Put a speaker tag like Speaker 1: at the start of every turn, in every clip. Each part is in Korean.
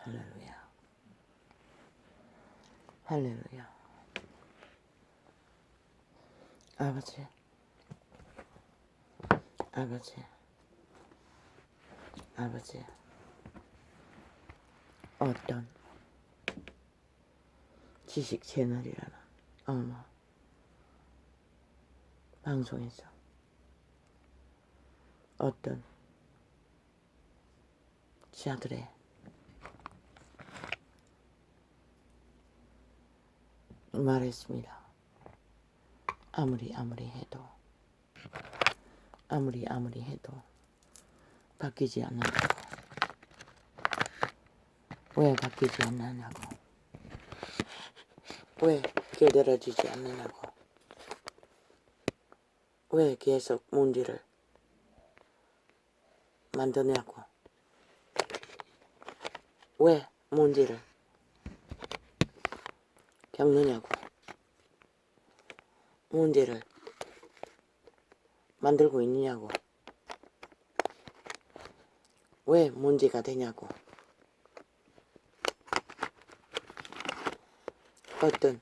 Speaker 1: 할렐루야. 할렐루야. 아버지, 아버지, 아버지, 어떤 지식 채널이라는 방송에서 어떤 자들의 말했습니다. 아무리 해도 바뀌지 않는다고. 왜 바뀌지 않느냐고. 왜 깨달아지지 않느냐고. 왜 계속 문제를 만드냐고. 왜 문제를 겪느냐고. 문제를 만들고 있느냐고. 왜 문제가 되냐고. 어떤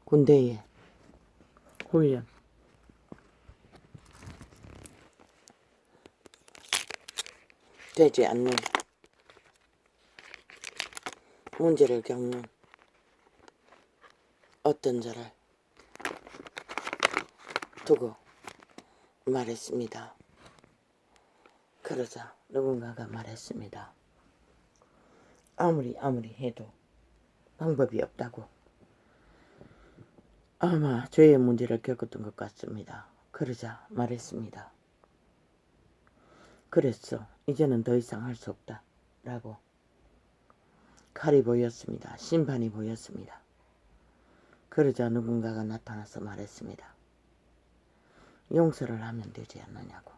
Speaker 1: 군대의 훈련, 되지 않는 문제를 겪는 어떤 자를 두고 말했습니다. 그러자 누군가가 말했습니다. 아무리 해도 방법이 없다고. 아마 죄의 문제를 겪었던 것 같습니다. 그러자 말했습니다. 그랬어. 이제는 더 이상 할 수 없다. 라고 칼이 보였습니다. 심판이 보였습니다. 그러자 누군가가 나타나서 말했습니다. 용서를 하면 되지 않느냐고.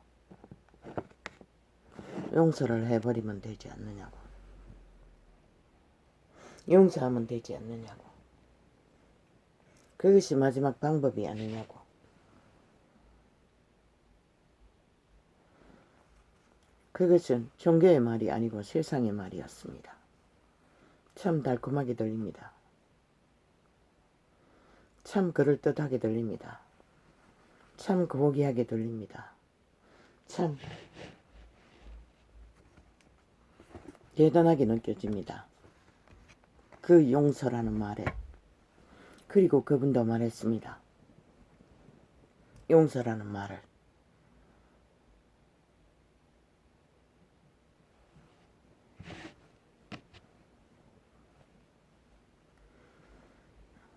Speaker 1: 용서를 해버리면 되지 않느냐고. 용서하면 되지 않느냐고. 그것이 마지막 방법이 아니냐고. 그것은 종교의 말이 아니고 세상의 말이었습니다. 참 달콤하게 들립니다. 참 그럴듯하게 들립니다. 참 고귀하게 들립니다. 참 대단하게 느껴집니다. 그 용서라는 말에. 그리고 그분도 말했습니다. 용서라는 말을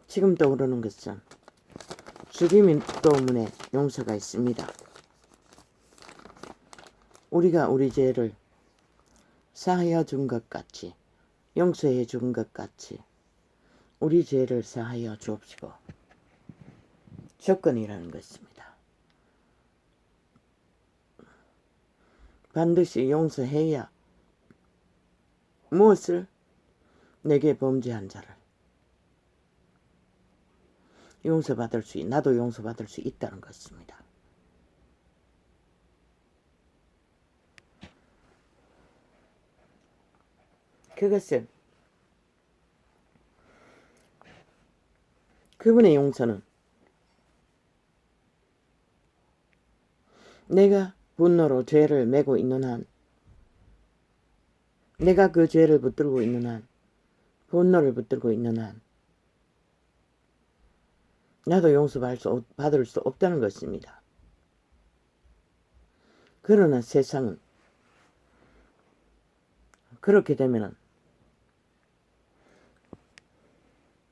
Speaker 1: 지금 떠오르는 것은 죽임의 때문에 용서가 있습니다. 우리가 우리 죄를 사하여 준 것 같이, 용서해 준 것 같이 우리 죄를 사하여 주옵시고. 조건이라는 것입니다. 반드시 용서해야 무엇을? 내게 범죄한 자를 용서받을 수, 나도 용서받을 수 있다는 것입니다. 그것은 그분의 용서는 내가 분노로 죄를 메고 있는 한, 내가 그 죄를 붙들고 있는 한, 분노를 붙들고 있는 한 나도 용서받을 수 없다는 것입니다. 그러나 세상은 그렇게 되면은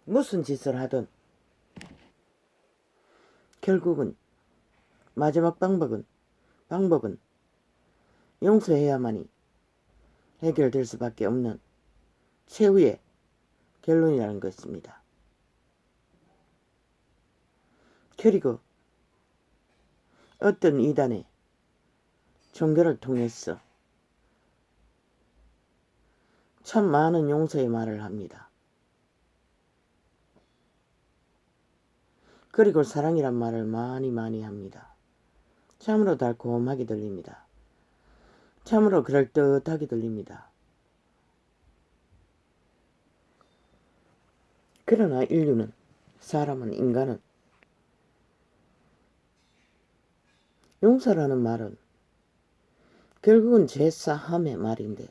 Speaker 1: 무슨 짓을 하든 결국은 마지막 방법은 용서해야만이 해결될 수밖에 없는 최후의 결론이라는 것입니다. 그리고 어떤 이단의 종교를 통해서 참 많은 용서의 말을 합니다. 그리고 사랑이란 말을 많이 합니다. 참으로 달콤하게 들립니다. 참으로 그럴듯하게 들립니다. 그러나 인류는, 사람은, 인간은 용서라는 말은 결국은 죄사함의 말인데,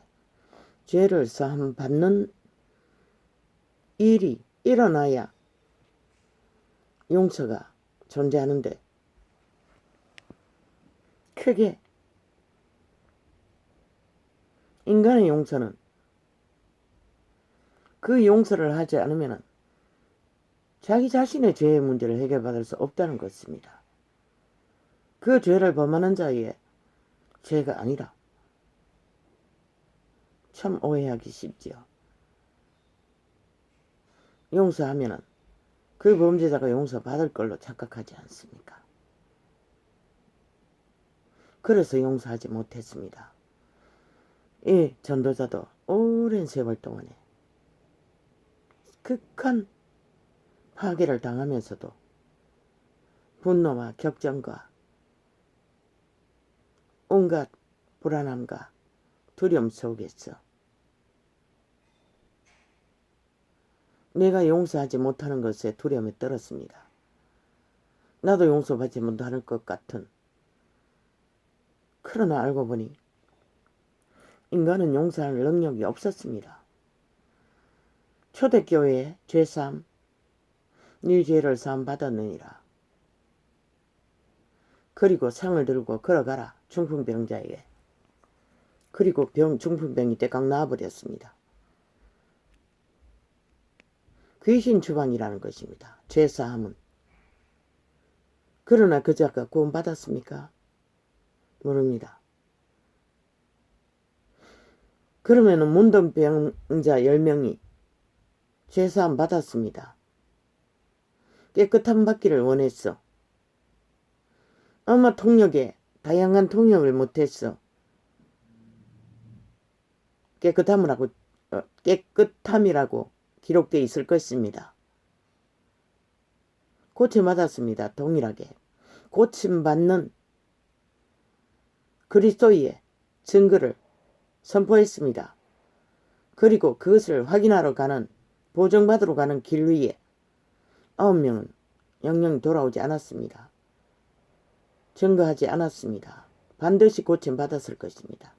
Speaker 1: 죄를 사함 받는 일이 일어나야 용서가 존재하는데, 크게 인간의 용서는 그 용서를 하지 않으면 자기 자신의 죄의 문제를 해결받을 수 없다는 것입니다. 그 죄를 범하는 자의 죄가 아니라, 참 오해하기 쉽지요. 용서하면은 그 범죄자가 용서받을 걸로 착각하지 않습니까? 그래서 용서하지 못했습니다. 이 전도자도 오랜 세월 동안에 극한 파괴를 당하면서도 분노와 격정과 온갖 불안함과 두려움 속에서 내가 용서하지 못하는 것에 두려움에 떨었습니다. 나도 용서받지 못할 것 같은. 그러나 알고 보니 인간은 용서할 능력이 없었습니다. 초대교회의 죄사함, 네 죄를 사함 받았느니라. 그리고 상을 들고 걸어가라, 중풍병자에게. 그리고 중풍병이 떼깍 나와버렸습니다. 귀신 추방이라는 것입니다. 죄사함은. 그러나 그 자가 구원받았습니까? 모릅니다. 그러면은 문둥병자 10명이 죄사함 받았습니다. 깨끗함 받기를 원했어. 아마 통역에 다양한 통역을 못했어. 깨끗함이라고 기록되어 있을 것입니다. 고침받았습니다. 동일하게. 고침받는 그리스도의 증거를 선포했습니다. 그리고 그것을 확인하러 가는, 보정받으러 가는 길 위에 9명은 영영이 돌아오지 않았습니다. 증거하지 않았습니다. 반드시 고침받았을 것입니다.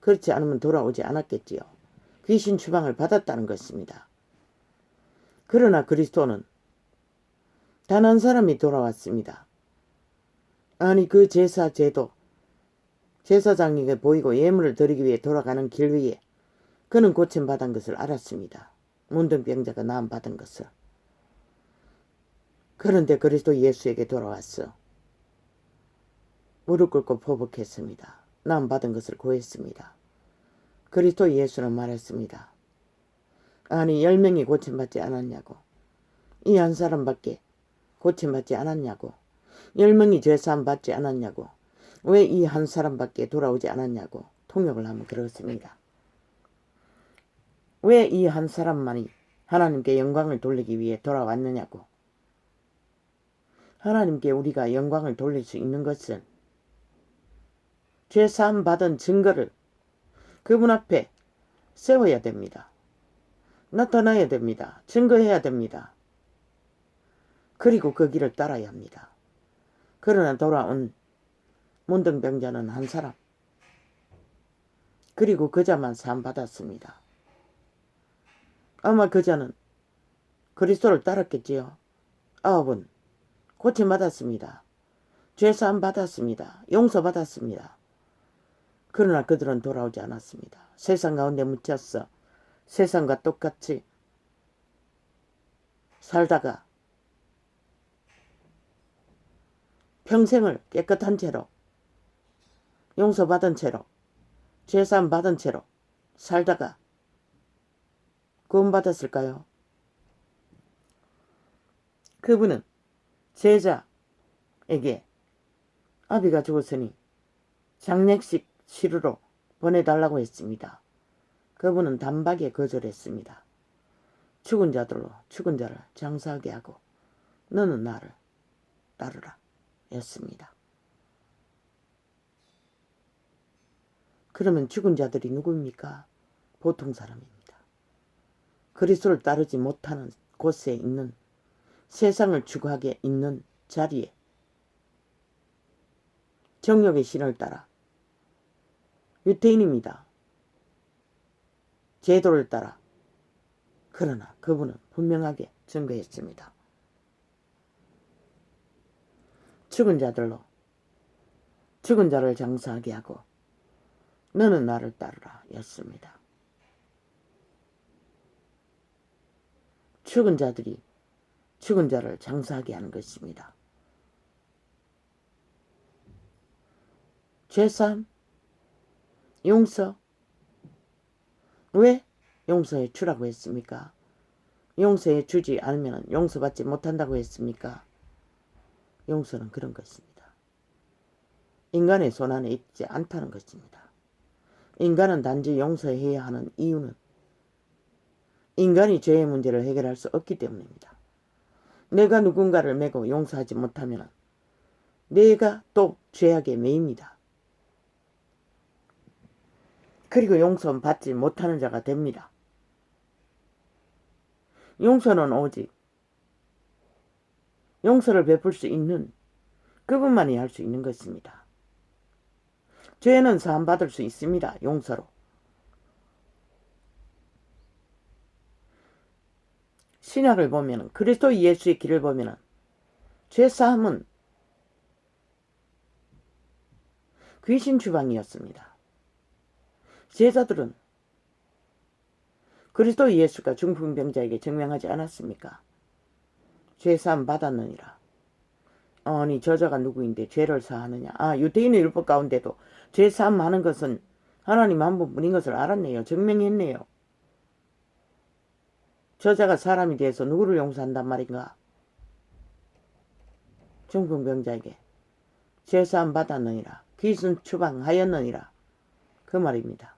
Speaker 1: 그렇지 않으면 돌아오지 않았겠지요. 귀신 추방을 받았다는 것입니다. 그러나 그리스도는 단 한 사람이 돌아왔습니다. 아니 그 제도 제사장에게 보이고 예물을 드리기 위해 돌아가는 길 위에 그는 고침받은 것을 알았습니다. 문둥병자가 나음받은 것을. 그런데 그리스도 예수에게 돌아왔어. 무릎 꿇고 포복했습니다. 나음받은 것을 구했습니다. 그리스도 예수는 말했습니다. 아니 10명이 고침받지 않았냐고. 이 한 사람밖에 고침받지 않았냐고. 10명이 죄사함 받지 않았냐고. 왜 이 한 사람밖에 돌아오지 않았냐고. 통역을 하면 그렇습니다. 왜 이 한 사람만이 하나님께 영광을 돌리기 위해 돌아왔느냐고. 하나님께 우리가 영광을 돌릴 수 있는 것은 죄사함 받은 증거를 그분 앞에 세워야 됩니다. 나타나야 됩니다. 증거해야 됩니다. 그리고 그 길을 따라야 합니다. 그러나 돌아온 문둥병자는 한 사람. 그리고 그자만 사함 받았습니다. 아마 그자는 그리스도를 따랐겠지요. 9은 고침받았습니다. 죄사함 받았습니다. 용서받았습니다. 그러나 그들은 돌아오지 않았습니다. 세상 가운데 묻혔어. 세상과 똑같이 살다가 평생을 깨끗한 채로, 용서받은 채로, 죄사함 받은 채로 살다가 구원받았을까요? 그분은 제자에게 아비가 죽었으니 장례식 치르러 보내달라고 했습니다. 그분은 단박에 거절했습니다. 죽은 자들로 죽은 자를 장사하게 하고 너는 나를 따르라 였습니다. 그러면 죽은 자들이 누구입니까? 보통 사람입니다. 그리스도를 따르지 못하는 곳에 있는, 세상을 추구하게 있는 자리에 정욕의 신을 따라 유태인입니다. 제도를 따라. 그러나 그분은 분명하게 증거했습니다. 죽은 자들로 죽은 자를 장사하게 하고 너는 나를 따르라 였습니다. 죽은 자들이 죽은 자를 장사하게 하는 것입니다. 죄사함, 용서. 왜 용서해 주라고 했습니까? 용서해 주지 않으면 용서받지 못한다고 했습니까? 용서는 그런 것입니다. 인간의 손안에 있지 않다는 것입니다. 인간은 단지 용서해야 하는 이유는 인간이 죄의 문제를 해결할 수 없기 때문입니다. 내가 누군가를 매고 용서하지 못하면 내가 또 죄악에 매입니다. 그리고 용서는 받지 못하는 자가 됩니다. 용서는 오직 용서를 베풀 수 있는 그분만이 할 수 있는 것입니다. 죄는 사함받을 수 있습니다. 용서로. 신약을 보면, 그리스도 예수의 길을 보면 죄사함은 귀신 추방이었습니다. 제자들은 그리스도 예수가 중풍병자에게 증명하지 않았습니까? 죄사함 받았느니라. 아니 저자가 누구인데 죄를 사하느냐. 유대인의 율법 가운데도 죄사함 하는 것은 하나님 한 분뿐인 것을 알았네요. 증명했네요. 저자가 사람이 돼서 누구를 용서한단 말인가? 중풍병자에게 죄사함 받았느니라. 귀신 추방하였느니라. 그 말입니다.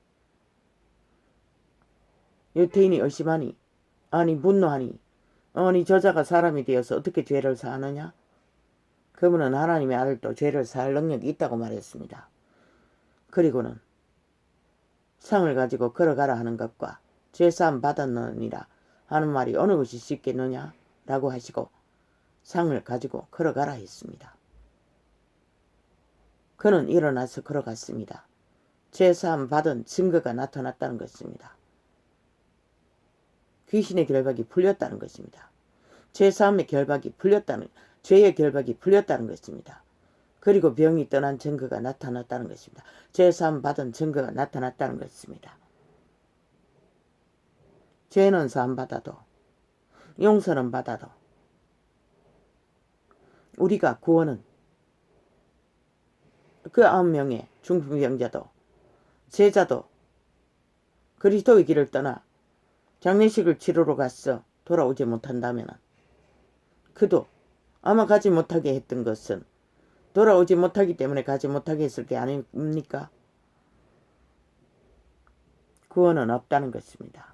Speaker 1: 유태인이 의심하니, 아니 분노하니, 아니 저자가 사람이 되어서 어떻게 죄를 사하느냐? 그분은 하나님의 아들도 죄를 사할 능력이 있다고 말했습니다. 그리고는 상을 가지고 걸어가라 하는 것과 죄사함 받았느니라 하는 말이 어느 것이 쉽겠느냐 라고 하시고 상을 가지고 걸어가라 했습니다. 그는 일어나서 걸어갔습니다. 죄사함 받은 증거가 나타났다는 것입니다. 귀신의 결박이 풀렸다는 것입니다. 죄사함의 결박이 풀렸다는, 죄의 결박이 풀렸다는 것입니다. 그리고 병이 떠난 증거가 나타났다는 것입니다. 죄사함 받은 증거가 나타났다는 것입니다. 죄는 사함 받아도, 용서는 받아도, 우리가 구원은 그 9명의 중풍병자도, 제자도 그리스도의 길을 떠나 장례식을 치르러 갔어 돌아오지 못한다면 그도 아마 가지 못하게 했던 것은 돌아오지 못하기 때문에 가지 못하게 했을 게 아닙니까? 구원은 없다는 것입니다.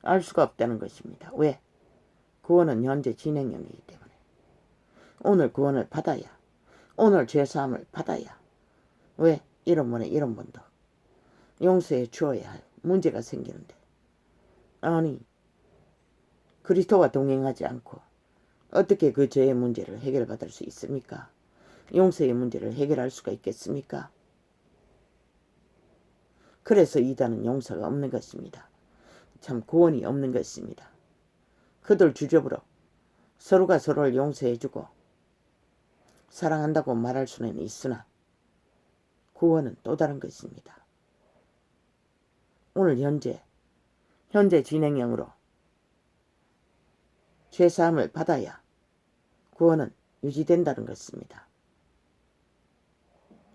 Speaker 1: 알 수가 없다는 것입니다. 왜? 구원은 현재 진행형이기 때문에. 오늘 구원을 받아야, 오늘 죄사함을 받아야. 왜? 이런 분에 이런 분도 용서해 주어야 할 문제가 생기는데, 아니 그리스도와 동행하지 않고 어떻게 그 죄의 문제를 해결받을 수 있습니까? 용서의 문제를 해결할 수가 있겠습니까? 그래서 이단은 용서가 없는 것입니다. 참 구원이 없는 것입니다. 그들 주접으로 서로가 서로를 용서해주고 사랑한다고 말할 수는 있으나 구원은 또 다른 것입니다. 오늘 현재 진행형으로 죄사함을 받아야 구원은 유지된다는 것입니다.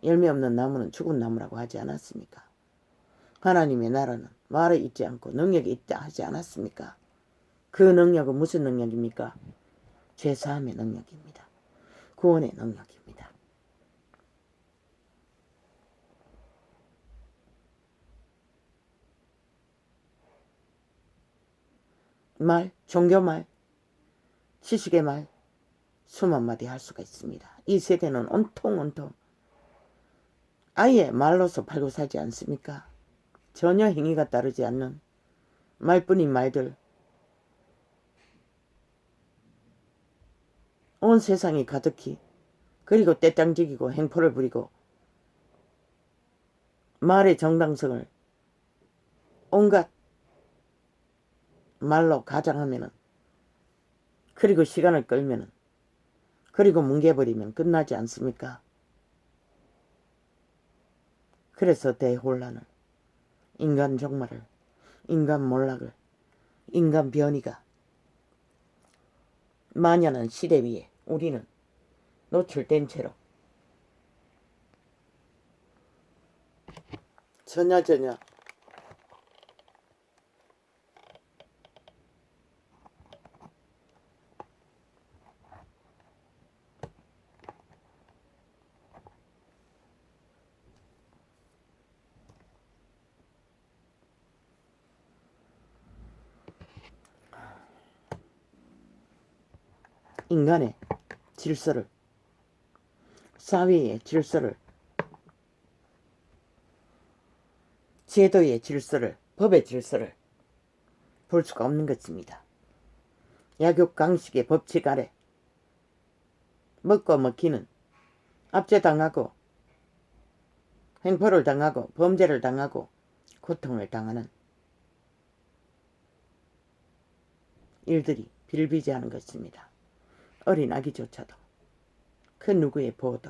Speaker 1: 열매 없는 나무는 죽은 나무라고 하지 않았습니까? 하나님의 나라는 말에 있지 않고 능력이 있다 하지 않았습니까? 그 능력은 무슨 능력입니까? 죄사함의 능력입니다. 구원의 능력입니다. 말, 종교말, 지식의 말, 수만 마디 할 수가 있습니다. 이 세대는 온통 아예 말로서 팔고 사지 않습니까? 전혀 행위가 따르지 않는 말뿐인 말들. 온 세상이 가득히, 그리고 떼땅지기고 행포를 부리고 말의 정당성을 온갖 말로 가장하면은, 그리고 시간을 끌면은, 그리고 뭉개버리면 끝나지 않습니까? 그래서 대혼란을, 인간 종말을, 인간 몰락을, 인간 변이가 만연한 시대 위에 우리는 노출된 채로 전혀 인간의 질서를, 사회의 질서를, 제도의 질서를, 법의 질서를 볼 수가 없는 것입니다. 약육강식의 법칙 아래 먹고 먹기는 압제당하고 횡포를 당하고 범죄를 당하고 고통을 당하는 일들이 빌비재하는 것입니다. 어린 아기조차도 그 누구의 보호도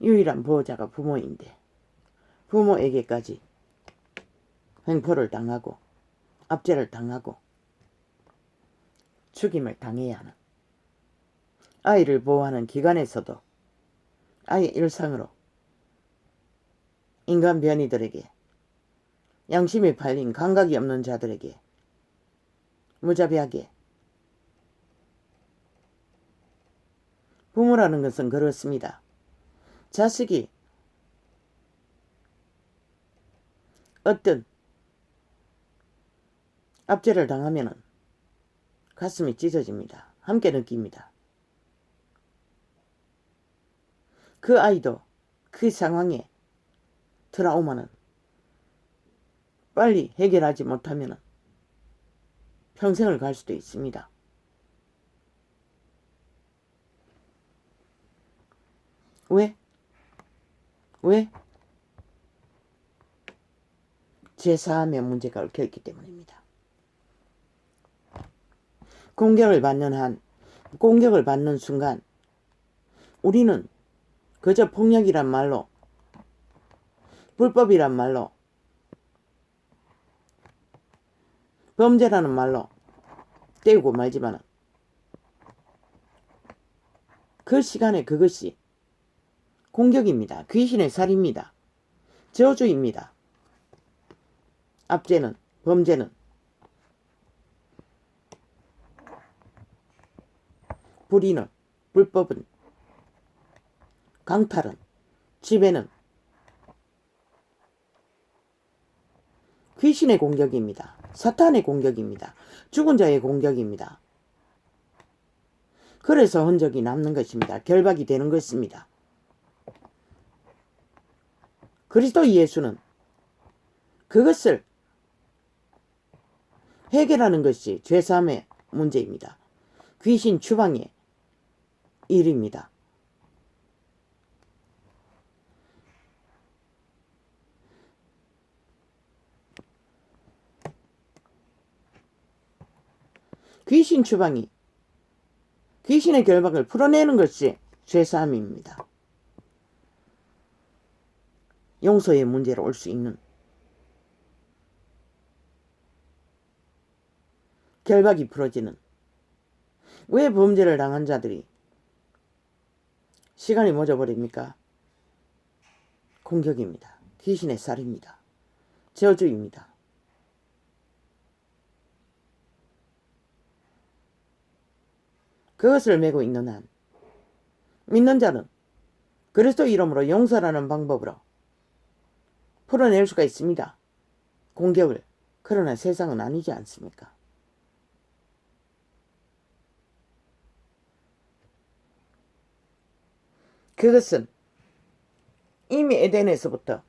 Speaker 1: 유일한 보호자가 부모인데 부모에게까지 횡포를 당하고 압제를 당하고 죽임을 당해야 하는, 아이를 보호하는 기관에서도 아예 일상으로 인간 변이들에게, 양심이 팔린 감각이 없는 자들에게 무자비하게, 부모라는 것은 그렇습니다. 자식이 어떤 압제를 당하면 가슴이 찢어집니다. 함께 느낍니다. 그 아이도 그 상황에 트라우마는 빨리 해결하지 못하면 평생을 갈 수도 있습니다. 왜? 죄사함의 문제가 얽혀있기 때문입니다. 공격을 받는 순간 우리는 그저 폭력이란 말로, 불법이란 말로, 범죄라는 말로 때우고 말지만 그 시간에 그것이 공격입니다. 귀신의 살입니다. 저주입니다. 압제는, 범죄는, 불의는, 불법은, 강탈은, 지배는 귀신의 공격입니다. 사탄의 공격입니다. 죽은 자의 공격입니다. 그래서 흔적이 남는 것입니다. 결박이 되는 것입니다. 그리스도 예수는 그것을 해결하는 것이 죄사함의 문제입니다. 귀신 추방의 일입니다. 귀신 추방이, 귀신의 결박을 풀어내는 것이 죄사함입니다. 용서의 문제로 올 수 있는, 결박이 풀어지는. 왜 범죄를 당한 자들이 시간이 멎어버립니까? 공격입니다. 귀신의 살입니다. 저주입니다. 그것을 메고 있는 한 믿는 자는 그리스도 이름으로 용서라는 방법으로 풀어낼 수가 있습니다. 공격을. 그러나 세상은 아니지 않습니까? 그것은 이미 에덴에서부터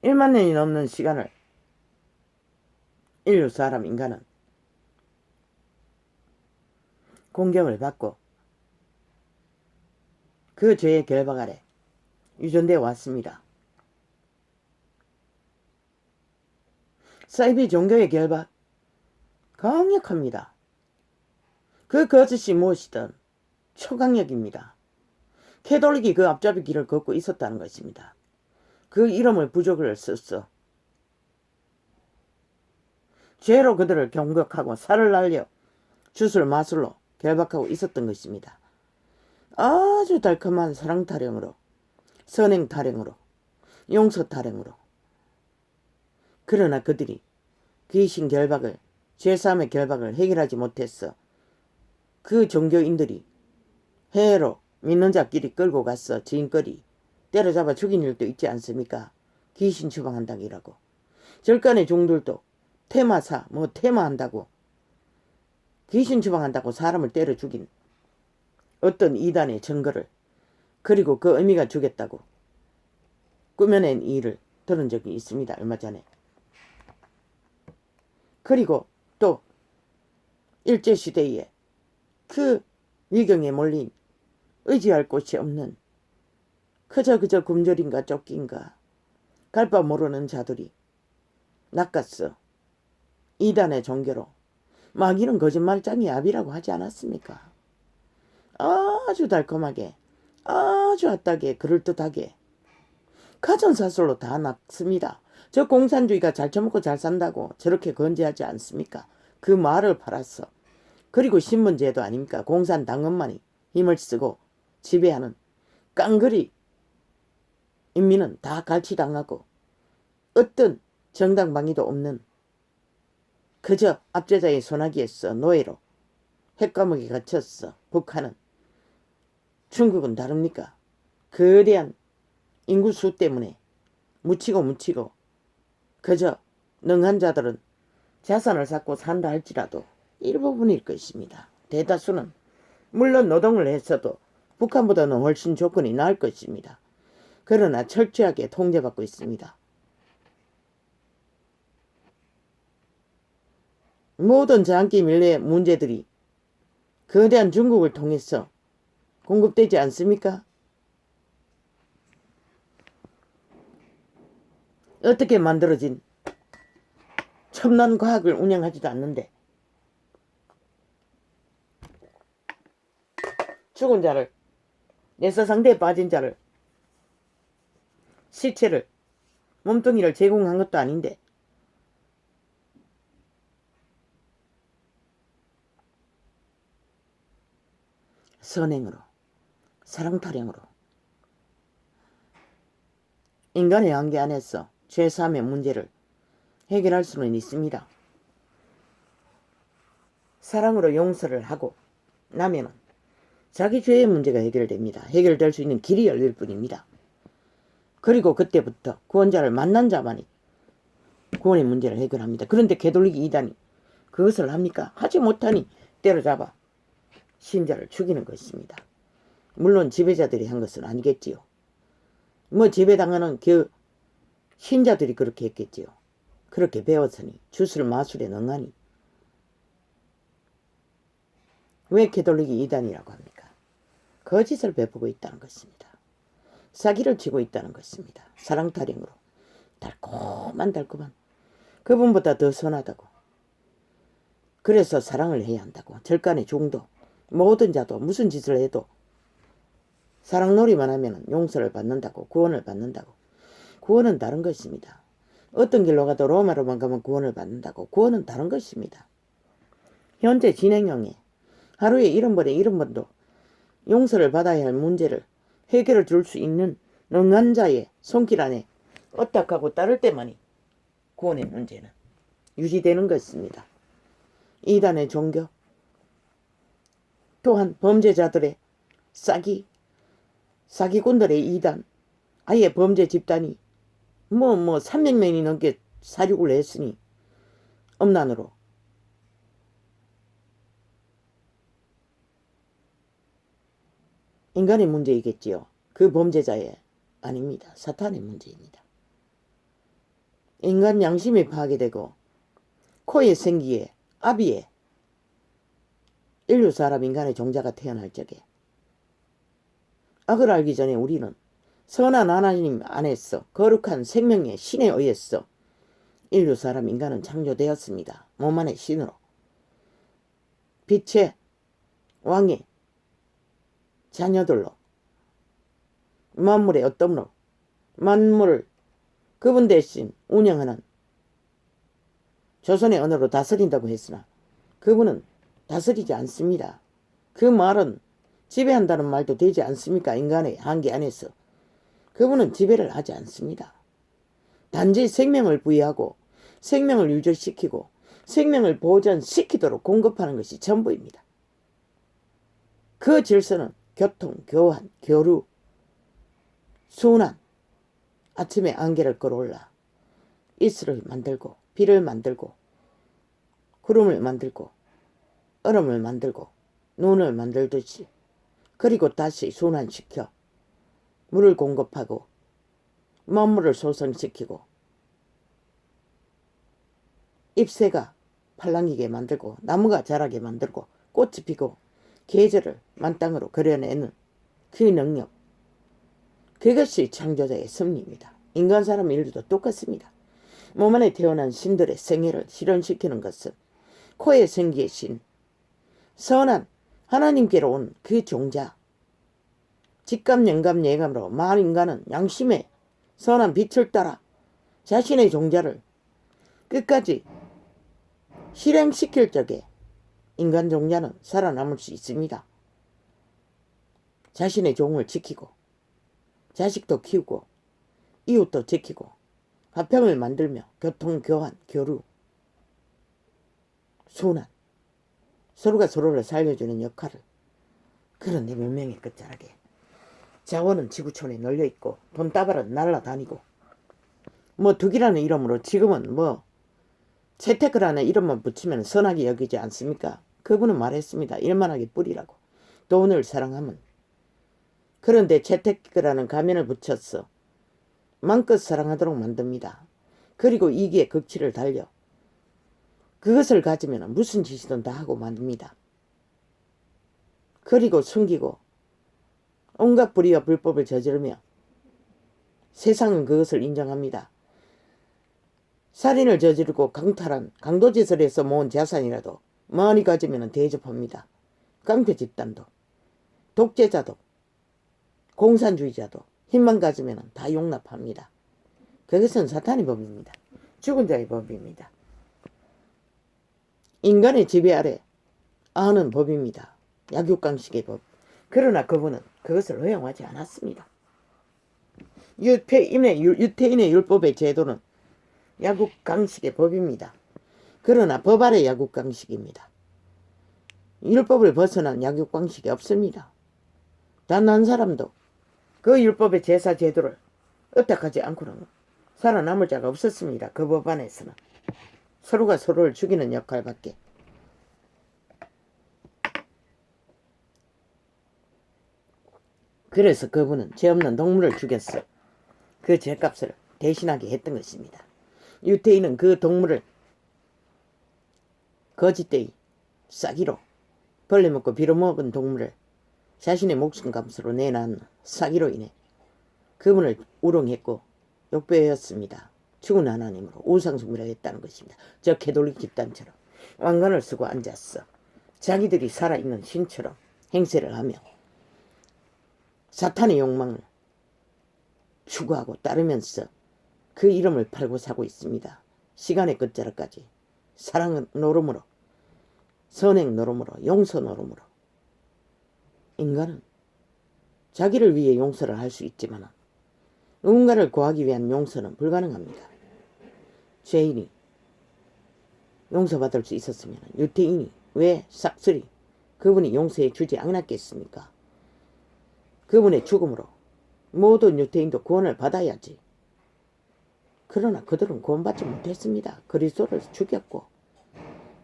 Speaker 1: 1만 년이 넘는 시간을 인류 사람 인간은 공경을 받고 그 죄의 결박 아래 유전되어 왔습니다. 사이비 종교의 결박 강력합니다. 그 거짓이 무엇이든 초강력입니다. 캐톨릭이 그 앞잡이 길을 걷고 있었다는 것입니다. 그 이름을 부족을 썼어. 죄로 그들을 경격하고 살을 날려 주술 마술로 결박하고 있었던 것입니다. 아주 달콤한 사랑 타령으로, 선행 타령으로, 용서 타령으로. 그러나 그들이 귀신 결박을, 죄사함의 결박을 해결하지 못했어. 그 종교인들이 해로 믿는 자끼리 끌고 갔어. 지인거리 때려잡아 죽인 일도 있지 않습니까? 귀신 추방한다기라고. 절간의 종들도 테마사 테마한다고 귀신 추방한다고 사람을 때려 죽인 어떤 이단의 증거를, 그리고 그 의미가 주겠다고 꾸며낸 일을 들은 적이 있습니다. 얼마 전에. 그리고 또 일제시대에 그 위경에 몰린 의지할 곳이 없는 그저 굶주림과 쫓긴가 갈 바 모르는 자들이 낚았어. 이단의 종교로 마귀는 거짓말장이 압이라고 하지 않았습니까? 아주 달콤하게, 아주 아따게, 그럴듯하게 가전사설로 다 낚습니다. 저 공산주의가 잘 처먹고 잘 산다고 저렇게 건재하지 않습니까? 그 말을 팔았어. 그리고 신문제도 아닙니까? 공산당원만이 힘을 쓰고 지배하는 깡그리 인민은 다 갈취당하고 어떤 정당방위도 없는 그저 압제자의 소나기에서 노예로 핵감옥에 갇혔어. 북한은. 중국은 다릅니까? 거대한 인구수 때문에 묻히고 그저 능한 자들은 자산을 쌓고 산다 할지라도 일부분일 것입니다. 대다수는 물론 노동을 했어도 북한보다는 훨씬 조건이 나을 것입니다. 그러나 철저하게 통제받고 있습니다. 모든 장기 밀레의 문제들이 거대한 중국을 통해서 공급되지 않습니까? 어떻게 만들어진 첨단 과학을 운영하지도 않는데 죽은 자를, 내사 상대에 빠진 자를, 시체를, 몸뚱이를 제공한 것도 아닌데 선행으로, 사랑 타령으로 인간의 한계 안에서 죄사함의 문제를 해결할 수는 있습니다. 사랑으로 용서를 하고 나면은 자기 죄의 문제가 해결됩니다. 해결될 수 있는 길이 열릴 뿐입니다. 그리고 그때부터 구원자를 만난 자만이 구원의 문제를 해결합니다. 그런데 가톨릭 이단이 그것을 합니까? 하지 못하니 때려잡아 신자를 죽이는 것입니다. 물론 지배자들이 한 것은 아니겠지요. 지배당하는 그 신자들이 그렇게 했겠지요. 그렇게 배웠으니 주술 마술에 능하니 왜 가톨릭이 이단이라고 합니까? 거짓을 베푸고 있다는 것입니다. 사기를 치고 있다는 것입니다. 사랑 타령으로 달콤한 그분보다 더 선하다고. 그래서 사랑을 해야 한다고. 절간의 종도 모든 자도 무슨 짓을 해도 사랑놀이만 하면 용서를 받는다고. 구원을 받는다고. 구원은 다른 것입니다. 어떤 길로 가도 로마로만 가면 구원을 받는다고. 구원은 다른 것입니다. 현재 진행형에 하루에 70번에 70번도 용서를 받아야 할 문제를 해결을 줄 수 있는 능한 자의 손길 안에 어떡하고 따를 때만이 구원의 문제는 유지되는 것입니다. 이단의 종교 또한 범죄자들의 사기꾼들의 이단, 아예 범죄 집단이 300명이 넘게 사륙을 했으니 엄난으로 인간의 문제이겠지요. 그 범죄자의 아닙니다. 사탄의 문제입니다. 인간 양심이 파괴되고 코에 생기에 아비에 인류 사람 인간의 종자가 태어날 적에 악을 알기 전에 우리는 선한 하나님 안에서 거룩한 생명의 신에 의해서 인류 사람 인간은 창조되었습니다. 몸 안의 신으로. 빛의 왕의 자녀들로 만물의 어떤 만물을 그분 대신 운영하는 조선의 언어로 다스린다고 했으나 그분은 다스리지 않습니다. 그 말은 지배한다는 말도 되지 않습니까? 인간의 한계 안에서. 그분은 지배를 하지 않습니다. 단지 생명을 부여하고 생명을 유지시키고 생명을 보존시키도록 공급하는 것이 전부입니다. 그 질서는 교통, 교환, 교류, 순환, 아침에 안개를 끌어올라 이슬을 만들고 비를 만들고 구름을 만들고 얼음을 만들고 눈을 만들듯이 그리고 다시 순환시켜 물을 공급하고 만물을 소성시키고 잎새가 팔랑이게 만들고 나무가 자라게 만들고 꽃이 피고 계절을 만땅으로 그려내는 그 능력, 그것이 창조자의 섭리입니다. 인간 사람 인류도 똑같습니다. 몸 안에 태어난 신들의 생애를 실현시키는 것은 코에 생기의 신, 선한 하나님께로 온 그 종자, 직감, 영감, 예감으로 만 인간은 양심의 선한 빛을 따라 자신의 종자를 끝까지 실행시킬 적에 인간 종자는 살아남을 수 있습니다. 자신의 종을 지키고 자식도 키우고 이웃도 지키고 화평을 만들며 교통, 교환, 교류, 순환, 서로가 서로를 살려주는 역할을. 그런데 문명의 끝자락에 자원은 지구촌에 널려있고 돈다발은 날아다니고 뭐 덕이라는 이름으로 지금은 뭐 채택이라는 이름만 붙이면 선하게 여기지 않습니까? 그분은 말했습니다. 일만하게 뿌리라고. 돈을 사랑하면. 그런데 채택이라는 가면을 붙였어. 마음껏 사랑하도록 만듭니다. 그리고 이기의 극치를 달려 그것을 가지면 무슨 짓이든 다 하고 만듭니다. 그리고 숨기고 온갖 불의와 불법을 저지르며 세상은 그것을 인정합니다. 살인을 저지르고 강탈한 강도짓을 해서 모은 자산이라도 많이 가지면 대접합니다. 깡패 집단도 독재자도 공산주의자도 힘만 가지면 다 용납합니다. 그것은 사탄의 법입니다. 죽은 자의 법입니다. 인간의 지배 아래 아는 법입니다. 약육강식의 법. 그러나 그분은 그것을 허용하지 않았습니다. 유태인의 율법의 제도는 약육강식의 법입니다. 그러나 법 아래 약육강식입니다. 율법을 벗어난 약육강식이 없습니다. 단 한 사람도 그 율법의 제사 제도를 의탁하지 않고는 살아남을 자가 없었습니다. 그 법 안에서는. 서로가 서로를 죽이는 역할밖에. 그래서 그분은 죄 없는 동물을 죽였어. 그 죄값을 대신하게 했던 것입니다. 유태인은 그 동물을 거짓되이 싸기로 벌레 먹고 빌어먹은 동물을 자신의 목숨값으로 내놓은 사기로 인해 그분을 우롱했고 욕배였습니다. 죽은 하나님으로 우상숭배를 했다는 것입니다. 저 캐톨릭 집단처럼 왕관을 쓰고 앉았어. 자기들이 살아있는 신처럼 행세를 하며 사탄의 욕망을 추구하고 따르면서 그 이름을 팔고 사고 있습니다. 시간의 끝자락까지 사랑 노름으로, 선행 노름으로, 용서 노름으로. 인간은 자기를 위해 용서를 할 수 있지만 누군가를 구하기 위한 용서는 불가능합니다. 죄인이 용서받을 수 있었으면 유태인이 왜 싹쓸이 그분이 용서해 주지 않았겠습니까? 그분의 죽음으로 모든 유태인도 구원을 받아야지. 그러나 그들은 구원받지 못했습니다. 그리스도를 죽였고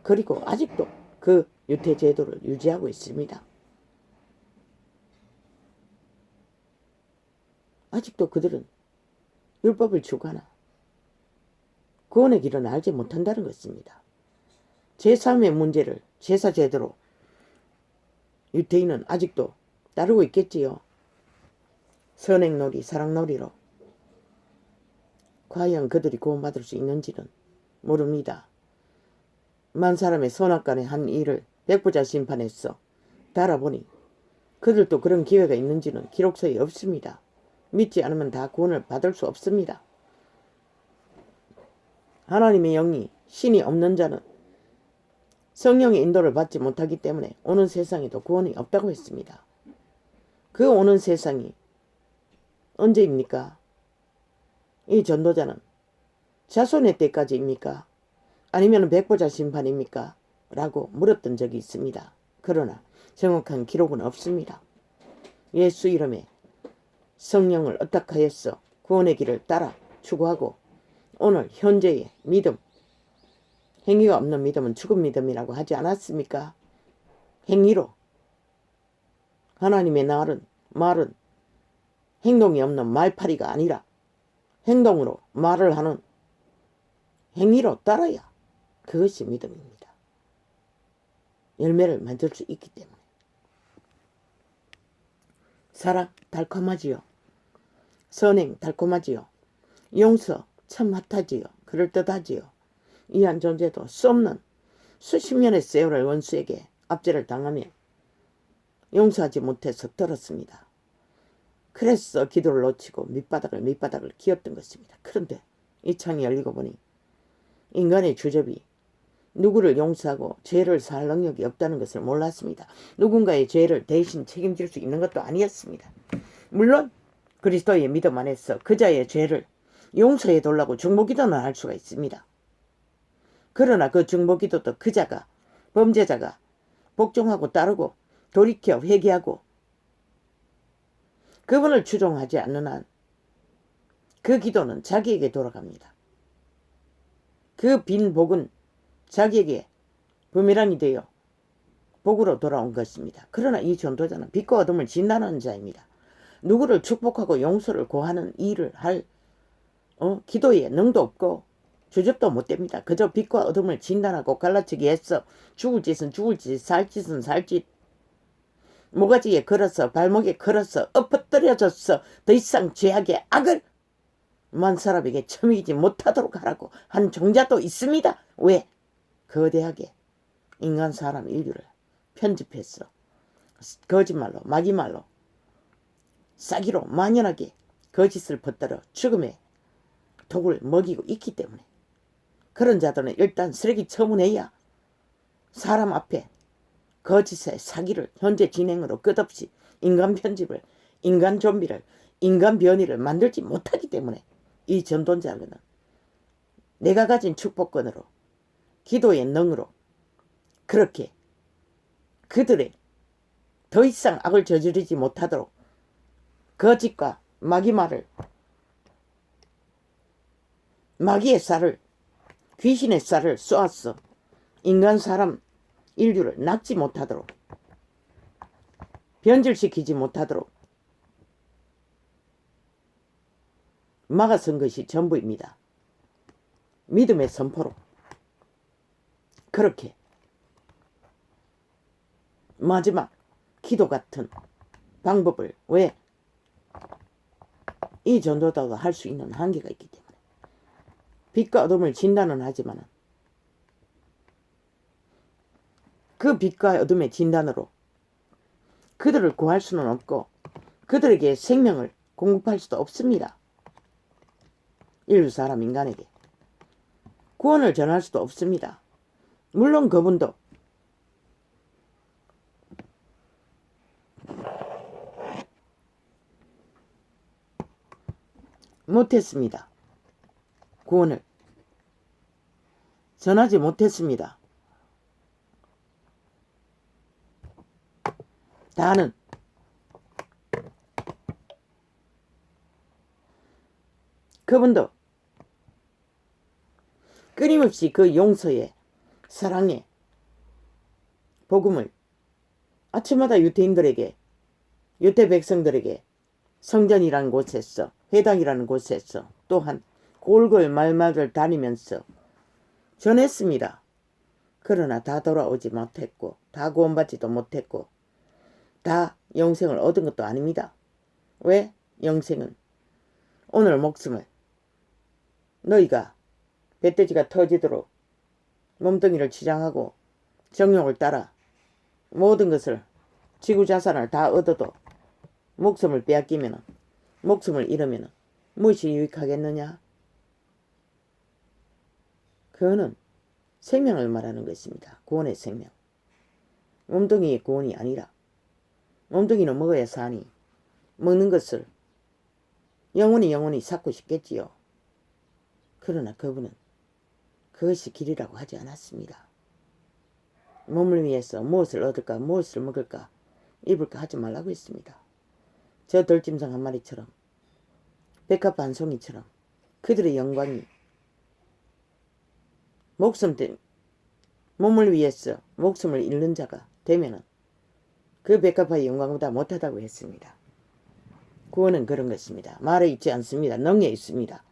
Speaker 1: 그리고 아직도 그 유태 제도를 유지하고 있습니다. 아직도 그들은 율법을 추구하나 구원의 길은 알지 못한다는 것입니다. 제3의 문제를 제사 제대로 유대인은 아직도 따르고 있겠지요. 선행놀이, 사랑놀이로. 과연 그들이 구원받을 수 있는지는 모릅니다. 만 사람의 선악간의 한 일을 백부자 심판에서 달아보니 그들도 그런 기회가 있는지는 기록서에 없습니다. 믿지 않으면 다 구원을 받을 수 없습니다. 하나님의 영이 신이 없는 자는 성령의 인도를 받지 못하기 때문에 오는 세상에도 구원이 없다고 했습니다. 그 오는 세상이 언제입니까? 이 전도자는 자손의 때까지입니까? 아니면 백보자 심판입니까? 라고 물었던 적이 있습니다. 그러나 정확한 기록은 없습니다. 예수 이름에 성령을 의탁하여서 구원의 길을 따라 추구하고 오늘 현재의 믿음, 행위가 없는 믿음은 죽은 믿음이라고 하지 않았습니까? 행위로 하나님의 말은 행동이 없는 말파리가 아니라 행동으로 말을 하는 행위로 따라야 그것이 믿음입니다. 열매를 만들 수 있기 때문에. 사랑 달콤하지요. 선행 달콤하지요. 용서 참 핫하지요. 그럴듯하지요. 이한 존재도 수 없는 수십 년의 세월을 원수에게 압제를 당하며 용서하지 못해서 들었습니다. 그래서 기도를 놓치고 밑바닥을 기었던 것입니다. 그런데 이 창이 열리고 보니 인간의 주접이 누구를 용서하고 죄를 살 능력이 없다는 것을 몰랐습니다. 누군가의 죄를 대신 책임질 수 있는 것도 아니었습니다. 물론 그리스도의 믿음 안에서 그자의 죄를 용서해 달라고 중보기도는 할 수가 있습니다. 그러나 그 중보기도도 그자가 범죄자가 복종하고 따르고 돌이켜 회개하고 그분을 추종하지 않는 한 그 기도는 자기에게 돌아갑니다. 그 빈 복은 자기에게 부메랑이 되어 복으로 돌아온 것입니다. 그러나 이 전도자는 빛과 어둠을 진단하는 자입니다. 누구를 축복하고 용서를 구하는 일을 할 기도에 능도 없고 주접도 못됩니다. 그저 빛과 어둠을 진단하고 갈라치기 해서 죽을 짓은 죽을 짓, 살 짓은 살 짓, 모가지에 걸어서 발목에 걸어서 엎어뜨려져서 더 이상 죄악의 악을 만 사람에게 처미지 못하도록 하라고 한 종자도 있습니다. 왜? 거대하게 인간 사람 인류를 편집해서 거짓말로 마귀말로 싸기로 만연하게 거짓을 퍼뜨려 죽음의 독을 먹이고 있기 때문에 그런 자들은 일단 쓰레기 처분해야 사람 앞에 거짓의 사기를 현재 진행으로 끝없이 인간 편집을, 인간 좀비를, 인간 변이를 만들지 못하기 때문에 이 전도자는 내가 가진 축복권으로 기도의 능으로 그렇게 그들의 더 이상 악을 저지르지 못하도록 거짓과 마귀말을 마귀의 쌀을 귀신의 쌀을 쏘았어 인간 사람 인류를 낚지 못하도록 변질시키지 못하도록 막아선 것이 전부입니다. 믿음의 선포로 그렇게 마지막 기도 같은 방법을 왜 이 전도자가 할 수 있는 한계가 있기 때문에 빛과 어둠을 진단은 하지만 그 빛과 어둠의 진단으로 그들을 구할 수는 없고 그들에게 생명을 공급할 수도 없습니다. 인류 사람 인간에게 구원을 전할 수도 없습니다. 물론 그분도 못했습니다. 구원을 전하지 못했습니다. 다는 그분도 끊임없이 그 용서의 사랑의 복음을 아침마다 유대인들에게 유대 백성들에게 성전이라는 곳에서, 회당이라는 곳에서, 또한 골골 말말을 다니면서 전했습니다. 그러나 다 돌아오지 못했고, 다 구원받지도 못했고, 다 영생을 얻은 것도 아닙니다. 왜? 영생은 오늘 목숨을 너희가 배돼지가 터지도록 몸뚱이를 치장하고 정욕을 따라 모든 것을 지구자산을 다 얻어도 목숨을 빼앗기면, 목숨을 잃으면 무엇이 유익하겠느냐? 그거는 생명을 말하는 것입니다. 구원의 생명. 몸뚱이의 구원이 아니라, 몸뚱이는 먹어야 사니 먹는 것을 영원히 쌓고 싶겠지요. 그러나 그분은 그것이 길이라고 하지 않았습니다. 몸을 위해서 무엇을 얻을까, 무엇을 먹을까, 입을까 하지 말라고 했습니다. 저 들짐승 한 마리처럼, 백합 한 송이처럼 그들의 영광이 몸을 위해서 목숨을 잃는 자가 되면은 그 백합화의 영광보다 못하다고 했습니다. 구원은 그런 것입니다. 말에 있지 않습니다. 능에 있습니다.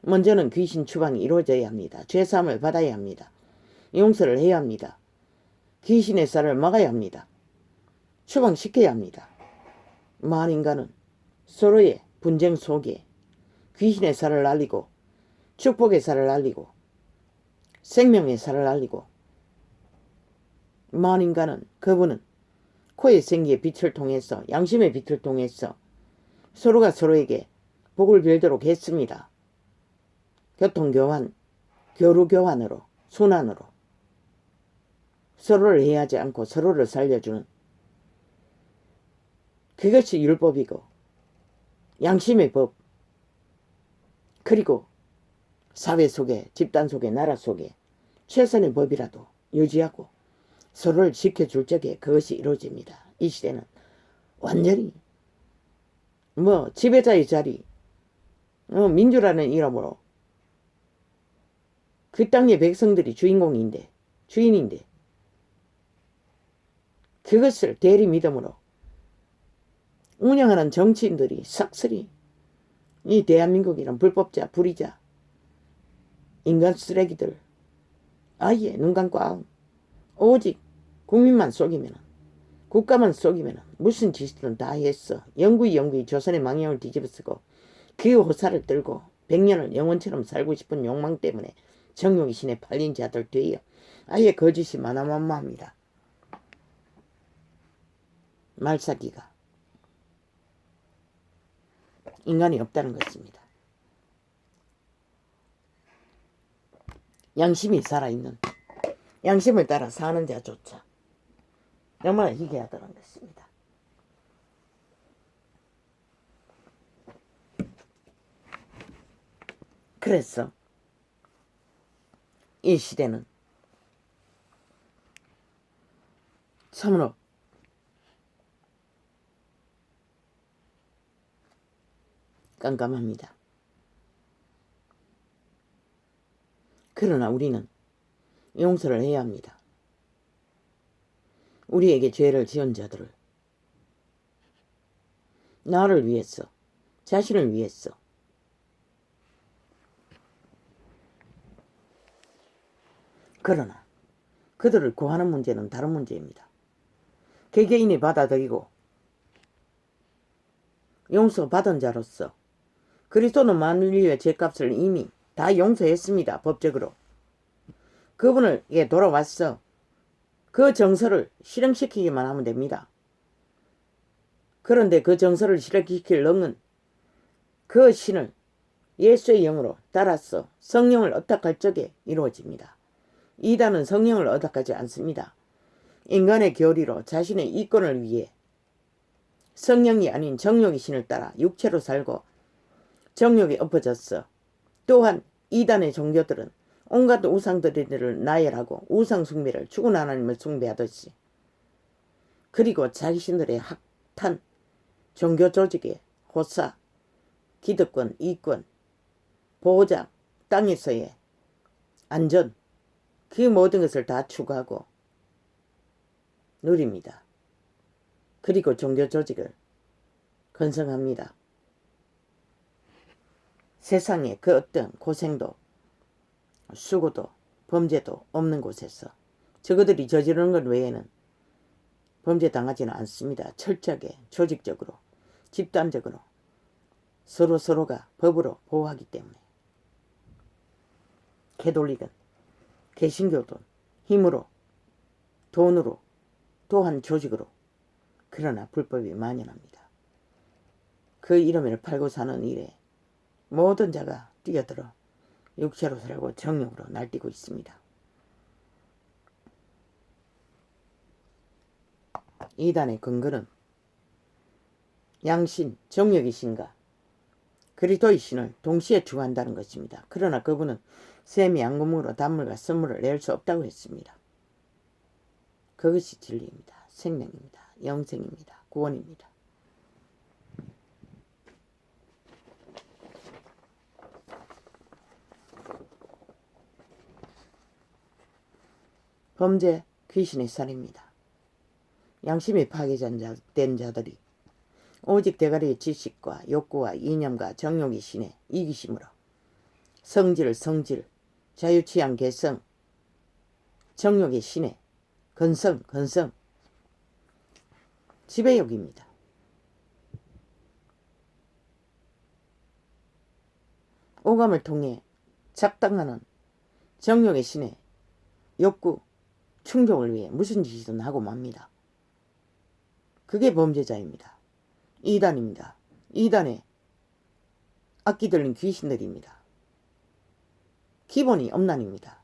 Speaker 1: 먼저는 귀신 추방이 이루어져야 합니다. 죄사함을 받아야 합니다. 용서를 해야 합니다. 귀신의 쌀을 막아야 합니다. 추방시켜야 합니다. 만인간은 서로의 분쟁 속에 귀신의 쌀을 날리고 축복의 쌀을 날리고 생명의 쌀을 날리고, 만인간은 그분은 코의 생기의 빛을 통해서, 양심의 빛을 통해서 서로가 서로에게 복을 빌도록 했습니다. 교통교환, 교류교환으로, 순환으로 서로를 해하지 않고 서로를 살려주는, 그것이 율법이고 양심의 법, 그리고 사회 속에, 집단 속에, 나라 속에 최선의 법이라도 유지하고 서로를 지켜줄 적에 그것이 이루어집니다. 이 시대는 완전히 지배자의 자리, 민주라는 이름으로 그 땅의 백성들이 주인공인데, 주인인데, 그것을 대리 믿음으로 운영하는 정치인들이 싹쓸이 이 대한민국이란 불법자, 불의자, 인간 쓰레기들 아예 눈 감고 오직 국민만 속이면, 국가만 속이면 무슨 짓이든 다 했어. 영구히 조선의 망령을 뒤집어쓰고 그 호사를 들고 100년을 영원처럼 살고 싶은 욕망 때문에 정욕의 신에 팔린 자들 뒤에 아예 거짓이 만화만마합니다. 말사기가 인간이 없다는 것입니다. 양심이 살아있는, 양심을 따라 사는 자조차 얼마나 희귀하다는 것입니다. 그래서 이 시대는 참으로 깜깜합니다. 그러나 우리는 용서를 해야 합니다. 우리에게 죄를 지은 자들을 나를 위해서, 자신을 위해서 그러나 그들을 구하는 문제는 다른 문제입니다. 개개인이 받아들이고 용서받은 자로서 그리스도는 만일 위의 죄값을 이미 다 용서했습니다. 법적으로. 그분에게 돌아왔어. 그 정서를 실행시키기만 하면 됩니다. 그런데 그 정서를 실행시킬 능은 그 신을 예수의 영으로 따라서 성령을 얻어갈 적에 이루어집니다. 이단은 성령을 얻어가지 않습니다. 인간의 교리로 자신의 이권을 위해 성령이 아닌 정욕의 신을 따라 육체로 살고 정욕에 엎어졌어. 또한 이단의 종교들은 온갖 우상들을 나열하고 우상 숭배를 죽은 하나님을 숭배하듯이, 그리고 자신들의 학탄 종교 조직의 호사, 기득권, 이권, 보호자, 땅에서의 안전, 그 모든 것을 다 추구하고 누립니다. 그리고 종교 조직을 건성합니다. 세상에 그 어떤 고생도 수고도 범죄도 없는 곳에서 저그들이 저지르는 것 외에는 범죄 당하지는 않습니다. 철저하게 조직적으로 집단적으로 서로가 법으로 보호하기 때문에 개돌리건 개신교든 힘으로 돈으로 또한 조직으로 그러나 불법이 만연합니다. 그 이름을 팔고 사는 일에 모든 자가 뛰어들어 육체로 살고 정욕으로 날뛰고 있습니다. 이단의 근거는 양신, 정욕의 신과 그리스도의 신을 동시에 추구한다는 것입니다. 그러나 그분은 셈이 양금으로 단물과 선물을 낼 수 없다고 했습니다. 그것이 진리입니다. 생명입니다. 영생입니다. 구원입니다. 범죄, 귀신의 살입니다. 양심이 파괴된 자들이 오직 대가리의 지식과 욕구와 이념과 정욕의 신에 이기심으로 성질, 자유취향 개성, 정욕의 신에 건성, 지배욕입니다. 오감을 통해 작당하는 정욕의 신에 욕구, 충족을 위해 무슨 짓이든 하고 맙니다. 그게 범죄자입니다. 이단입니다. 이단에 악기 들린 귀신들입니다. 기본이 엄난입니다.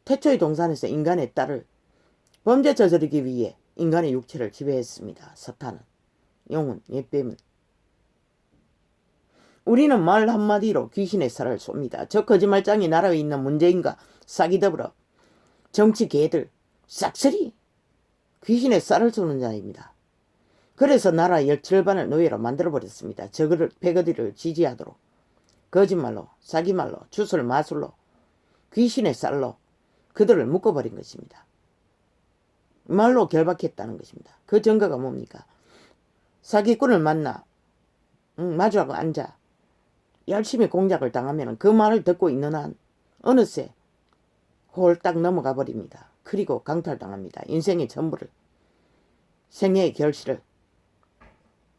Speaker 1: 태초의 동산에서 인간의 딸을 범죄 저지르기 위해 인간의 육체를 지배했습니다. 사탄은, 용은, 옛뱀은. 우리는 말 한마디로 귀신의 살을 쏩니다. 저 거짓말장이 나라에 있는 문재인과 싹이 더불어 정치 개들 싹쓸이 귀신의 쌀을 쏘는 자입니다. 그래서 나라 절반을 노예로 만들어버렸습니다. 저거를 패거리를 지지하도록 거짓말로 사기말로 주술 마술로 귀신의 쌀로 그들을 묶어버린 것입니다. 말로 결박했다는 것입니다. 그 증거가 뭡니까? 사기꾼을 만나 마주하고 앉아 열심히 공작을 당하면 그 말을 듣고 있는 한 어느새 홀딱 넘어가 버립니다. 그리고 강탈당합니다. 인생의 전부를, 생애의 결실을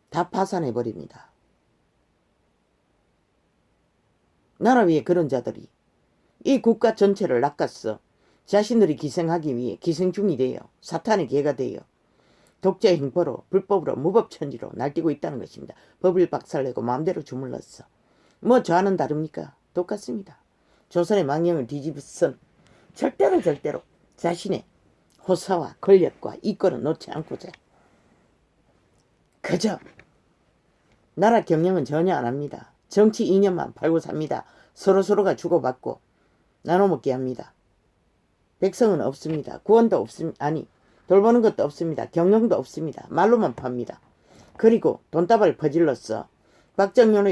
Speaker 1: 다 파산해버립니다. 나라 위에 그런 자들이 이 국가 전체를 낚아서 자신들이 기생하기 위해 기생충이 되어 사탄의 개가 되어 독재 행포로 불법으로 무법천지로 날뛰고 있다는 것입니다. 법을 박살내고 마음대로 주물렀어. 뭐 저와는 다릅니까? 똑같습니다. 조선의 망령을 뒤집선 절대로 자신의 호사와 권력과 이권은 놓지 않고자 그저 나라 경영은 전혀 안 합니다. 정치 이념만 팔고 삽니다. 서로가 주고받고 나눠먹게 합니다. 백성은 없습니다. 구원도 없습니다. 아니 돌보는 것도 없습니다. 경영도 없습니다. 말로만 팝니다. 그리고 돈다발 퍼질러서 박정희로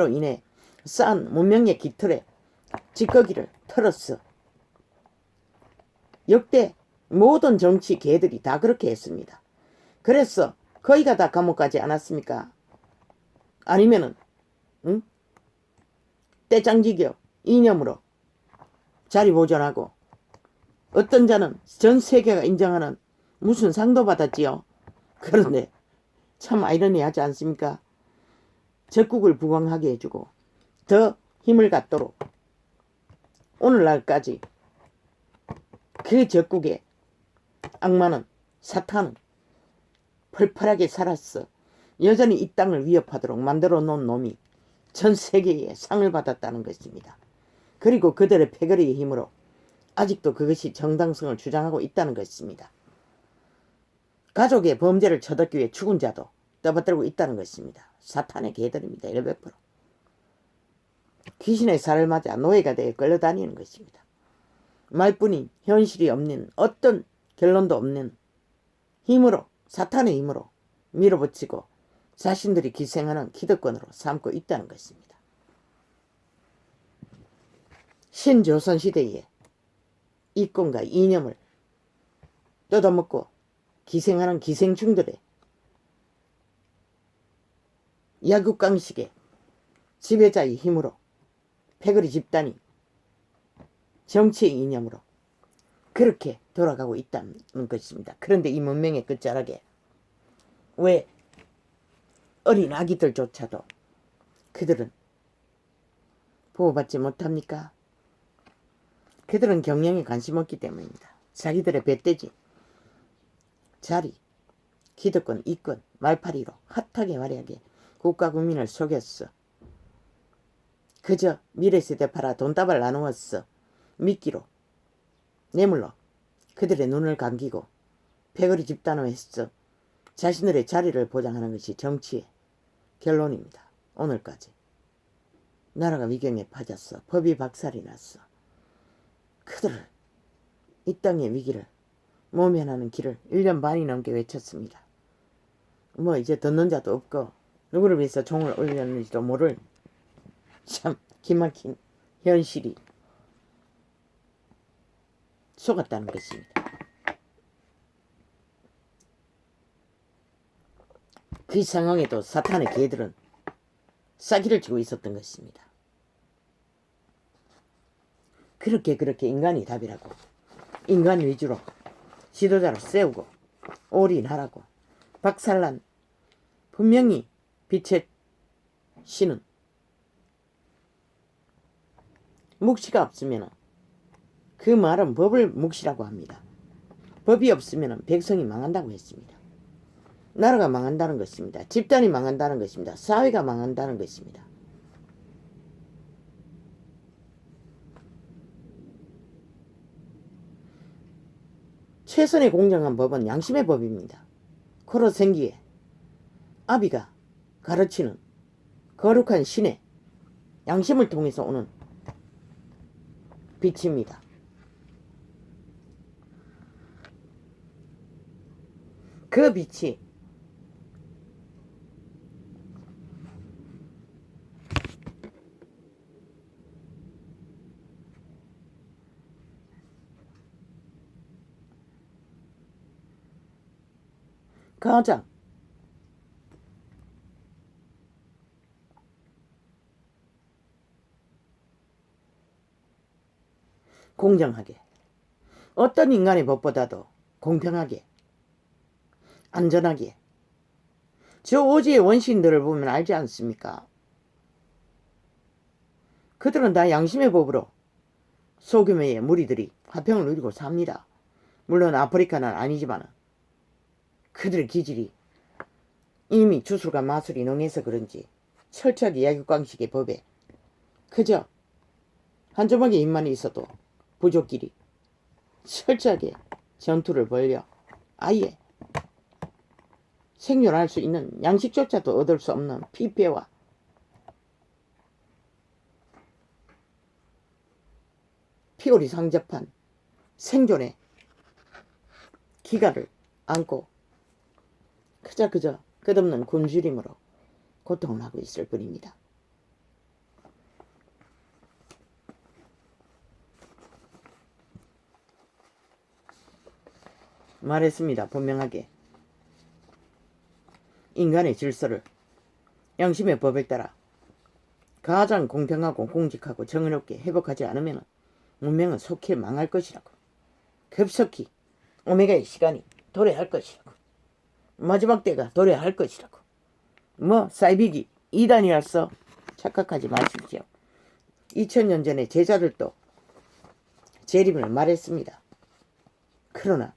Speaker 1: 인해 쌓은 문명의 깃털에 찌꺼기를 털었어. 역대 모든 정치 개들이 다 그렇게 했습니다. 그래서 거의가 다 감옥 가지 않았습니까? 아니면은 떼짱지겨 이념으로 자리 보존하고 어떤 자는 전 세계가 인정하는 무슨 상도 받았지요. 그런데 참 아이러니하지 않습니까? 적국을 부강하게 해주고 더 힘을 갖도록 오늘날까지 그 적국의 악마는 사탄은 펄펄하게 살았어. 여전히 이 땅을 위협하도록 만들어 놓은 놈이 전 세계에 상을 받았다는 것입니다. 그리고 그들의 패거리의 힘으로 아직도 그것이 정당성을 주장하고 있다는 것입니다. 가족의 범죄를 쳐닫기 위해 죽은 자도 떠받들고 있다는 것입니다. 사탄의 개들입니다. 100%. 귀신의 살을 맞아 노예가 되어 끌려다니는 것입니다. 말뿐인 현실이 없는 어떤 결론도 없는 힘으로 사탄의 힘으로 밀어붙이고 자신들이 기생하는 기득권으로 삼고 있다는 것입니다. 신조선시대에 이권과 이념을 뜯어먹고 기생하는 기생충들의 야국강식의 지배자의 힘으로 패거리 집단이 정치의 이념으로 그렇게 돌아가고 있다는 것입니다. 그런데 이 문명의 끝자락에 왜 어린 아기들조차도 그들은 보호받지 못합니까? 그들은 경영에 관심 없기 때문입니다. 자기들의 배떼지, 자리, 기득권, 이권, 말파리로 핫하게 화려하게 국가 국민을 속였어. 그저 미래세대 팔아 돈다발 나누었어. 미끼로, 뇌물로 그들의 눈을 감기고 패거리 집단으로 했어. 자신들의 자리를 보장하는 것이 정치의 결론입니다. 오늘까지. 나라가 위경에 빠졌어. 법이 박살이 났어. 그들을 이 땅의 위기를 모면하는 길을 1년 반이 넘게 외쳤습니다. 뭐 이제 듣는 자도 없고 누구를 위해서 종을 올렸는지도 모를 참 기막힌 현실이 속았다는 것입니다. 그 상황에도 사탄의 개들은 싸기를 쥐고 있었던 것입니다. 그렇게 인간이 답이라고 인간 위주로 지도자를 세우고 올인하라고 박살난 분명히 빛의 신은 묵시가 없으면 그 말은 법을 묵시라고 합니다. 법이 없으면 백성이 망한다고 했습니다. 나라가 망한다는 것입니다. 집단이 망한다는 것입니다. 사회가 망한다는 것입니다. 최선의 공정한 법은 양심의 법입니다. 코로 생기에 아비가 가르치는 거룩한 신의 양심을 통해서 오는 빛입니다. 그 빛이 가장 공정하게 어떤 인간의 법보다도 공평하게 안전하게 저 오지의 원시인들을 보면 알지 않습니까? 그들은 다 양심의 법으로 소규모의 무리들이 화평을 누리고 삽니다. 물론 아프리카는 아니지만 그들의 기질이 이미 주술과 마술이 능해서 그런지 철저하게 야육광식의 법에 그저 한 조각의 입만이 있어도 부족끼리 철저하게 전투를 벌여 아예 생존할 수 있는 양식조차도 얻을 수 없는 피폐와 피골이 상접한 생존의 기가를 안고 그저 끝없는 굶주림으로 고통을 하고 있을 뿐입니다. 말했습니다. 분명하게 인간의 질서를 양심의 법에 따라 가장 공평하고 공직하고 정의롭게 회복하지 않으면 문명은 속히 망할 것이라고. 급속히 오메가의 시간이 도래할 것이라고. 마지막 때가 도래할 것이라고. 뭐 사이비기 이단이라서 착각하지 마십시오. 2000년 전에 제자들도 재림을 말했습니다. 그러나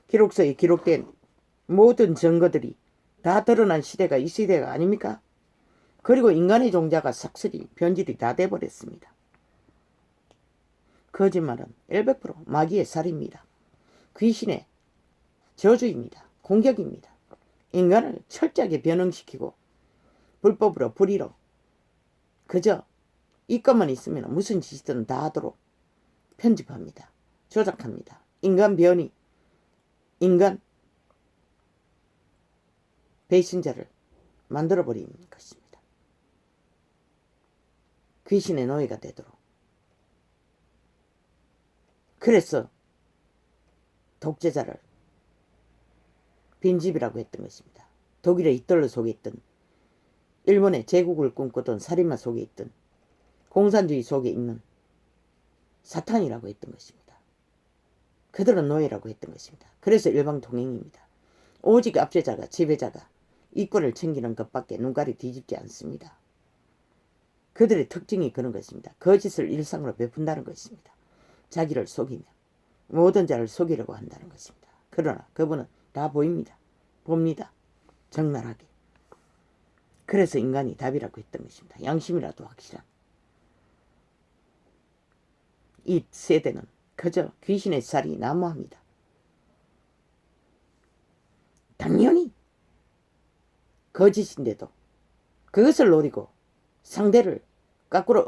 Speaker 1: 기록서에 기록된 모든 증거들이 다 드러난 시대가 이 시대가 아닙니까? 그리고 인간의 종자가 삭슬이 변질이 다 돼버렸습니다. 거짓말은 100% 마귀의 살입니다. 귀신의 저주입니다. 공격입니다. 인간을 철저하게 변형시키고 불법으로 불의로 그저 이것만 있으면 무슨 짓이든 다 하도록 편집합니다. 조작합니다. 인간 변이, 인간 배신자를 만들어버리는 것입니다. 귀신의 노예가 되도록. 그래서 독재자를 빈집이라고 했던 것입니다. 독일의 히틀러 속에 있던 일본의 제국을 꿈꾸던 살인마 속에 있던 공산주의 속에 있는 사탄이라고 했던 것입니다. 그들은 노예라고 했던 것입니다. 그래서 일방통행입니다. 오직 압제자가 지배자가 이권을 챙기는 것밖에 눈깔이 뒤집지 않습니다. 그들의 특징이 그런 것입니다. 거짓을 일상으로 베푼다는 것입니다. 자기를 속이며 모든 자를 속이려고 한다는 것입니다. 그러나 그분은 다 보입니다. 봅니다. 적나라하게. 그래서 인간이 답이라고 했던 것입니다. 양심이라도 확실한. 이 세대는 그저 귀신의 살이 난무합니다. 당연히 거짓인데도 그것을 노리고 상대를 거꾸로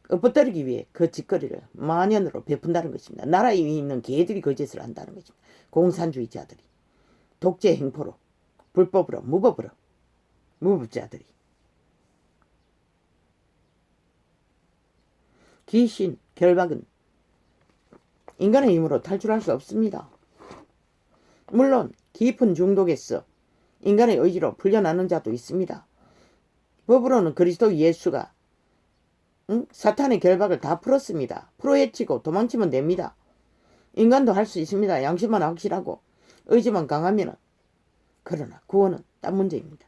Speaker 1: 엎어뜨리기 위해 그 짓거리를 만연으로 베푼다는 것입니다. 나라에 있는 개들이 거짓을 한다는 것입니다. 공산주의자들이 독재 행포로 불법으로 무법자들이 귀신 결박은 인간의 힘으로 탈출할 수 없습니다. 물론 깊은 중독에서 인간의 의지로 풀려나는 자도 있습니다. 법으로는 그리스도 예수가 사탄의 결박을 다 풀었습니다. 풀어헤치고 도망치면 됩니다. 인간도 할 수 있습니다. 양심만 확실하고 의지만 강하면은. 그러나 구원은 딴 문제입니다.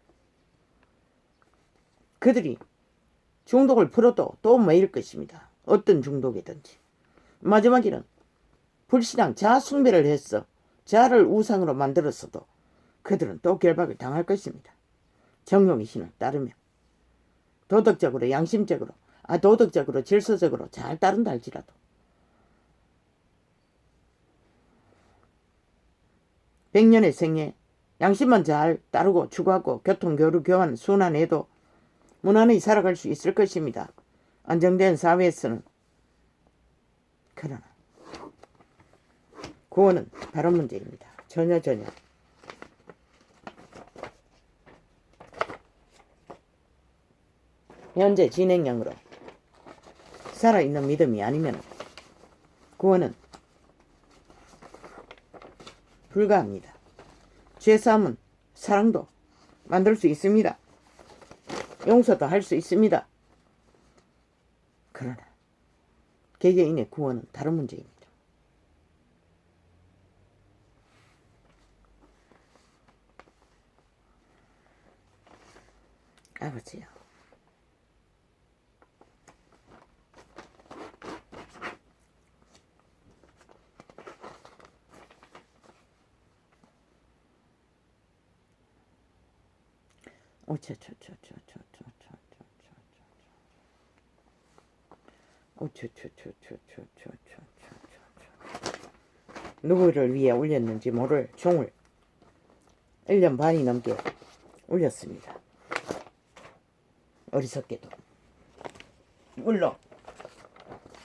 Speaker 1: 그들이 중독을 풀어도 또 매일 것입니다. 어떤 중독이든지. 마지막에는 불신앙 자아숭배를 해서 자아를 우상으로 만들었어도 그들은 또 결박을 당할 것입니다. 정욕의 신을 따르며 도덕적으로 양심적으로 도덕적으로 질서적으로 잘 따른다 할지라도 100년의 생애 양심만 잘 따르고 추구하고 교통, 교류, 교환, 순환해도 무난히 살아갈 수 있을 것입니다. 안정된 사회에서는. 그러나 구원은 다른 문제입니다. 전혀 현재 진행형으로 살아있는 믿음이 아니면 구원은 불가합니다. 죄사함은 사랑도 만들 수 있습니다. 용서도 할 수 있습니다. 그러나 개개인의 구원은 다른 문제입니다. 아버지요, 누구를 위해 올렸는지 모를 종을 1년 반이 넘게 올렸습니다. 어리석게도. 물론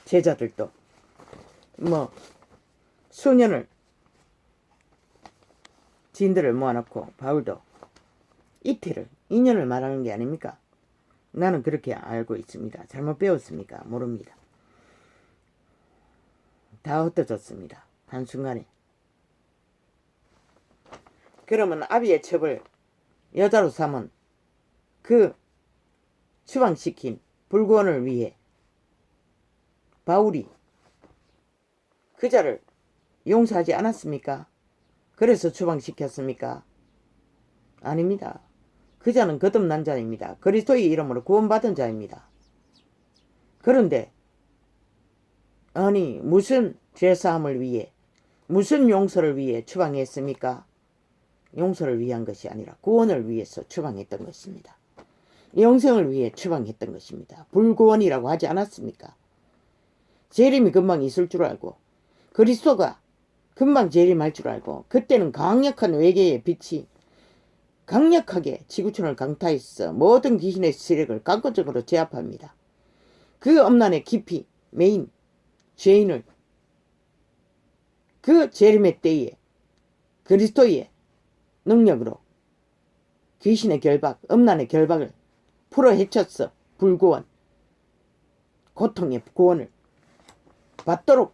Speaker 1: 제자들도 수년을 지인들을 모아놓고 바울도 이틀을 2년을 말하는 게 아닙니까? 나는 그렇게 알고 있습니다. 잘못 배웠습니까? 모릅니다. 다 흩어졌습니다. 한순간에. 그러면 아비의 첩을 여자로 삼은 그 추방시킨 불구원을 위해 바울이 그자를 용서하지 않았습니까? 그래서 추방시켰습니까? 아닙니다. 그자는 거듭난 자입니다. 그리스도의 이름으로 구원받은 자입니다. 그런데 아니 무슨 죄사함을 위해 무슨 용서를 위해 추방했습니까? 용서를 위한 것이 아니라 구원을 위해서 추방했던 것입니다. 영생을 위해 추방했던 것입니다. 불구원이라고 하지 않았습니까? 재림이 금방 있을 줄 알고 그리스도가 금방 재림할 줄 알고 그때는 강력한 외계의 빛이 강력하게 지구촌을 강타해서 모든 귀신의 세력을 강권적으로 제압합니다. 그 엄난의 깊이 메인 죄인을 그 재림의 때에 그리스도의 능력으로 귀신의 결박, 엄난의 결박을 풀어 헤쳤어. 불구원, 고통의 구원을 받도록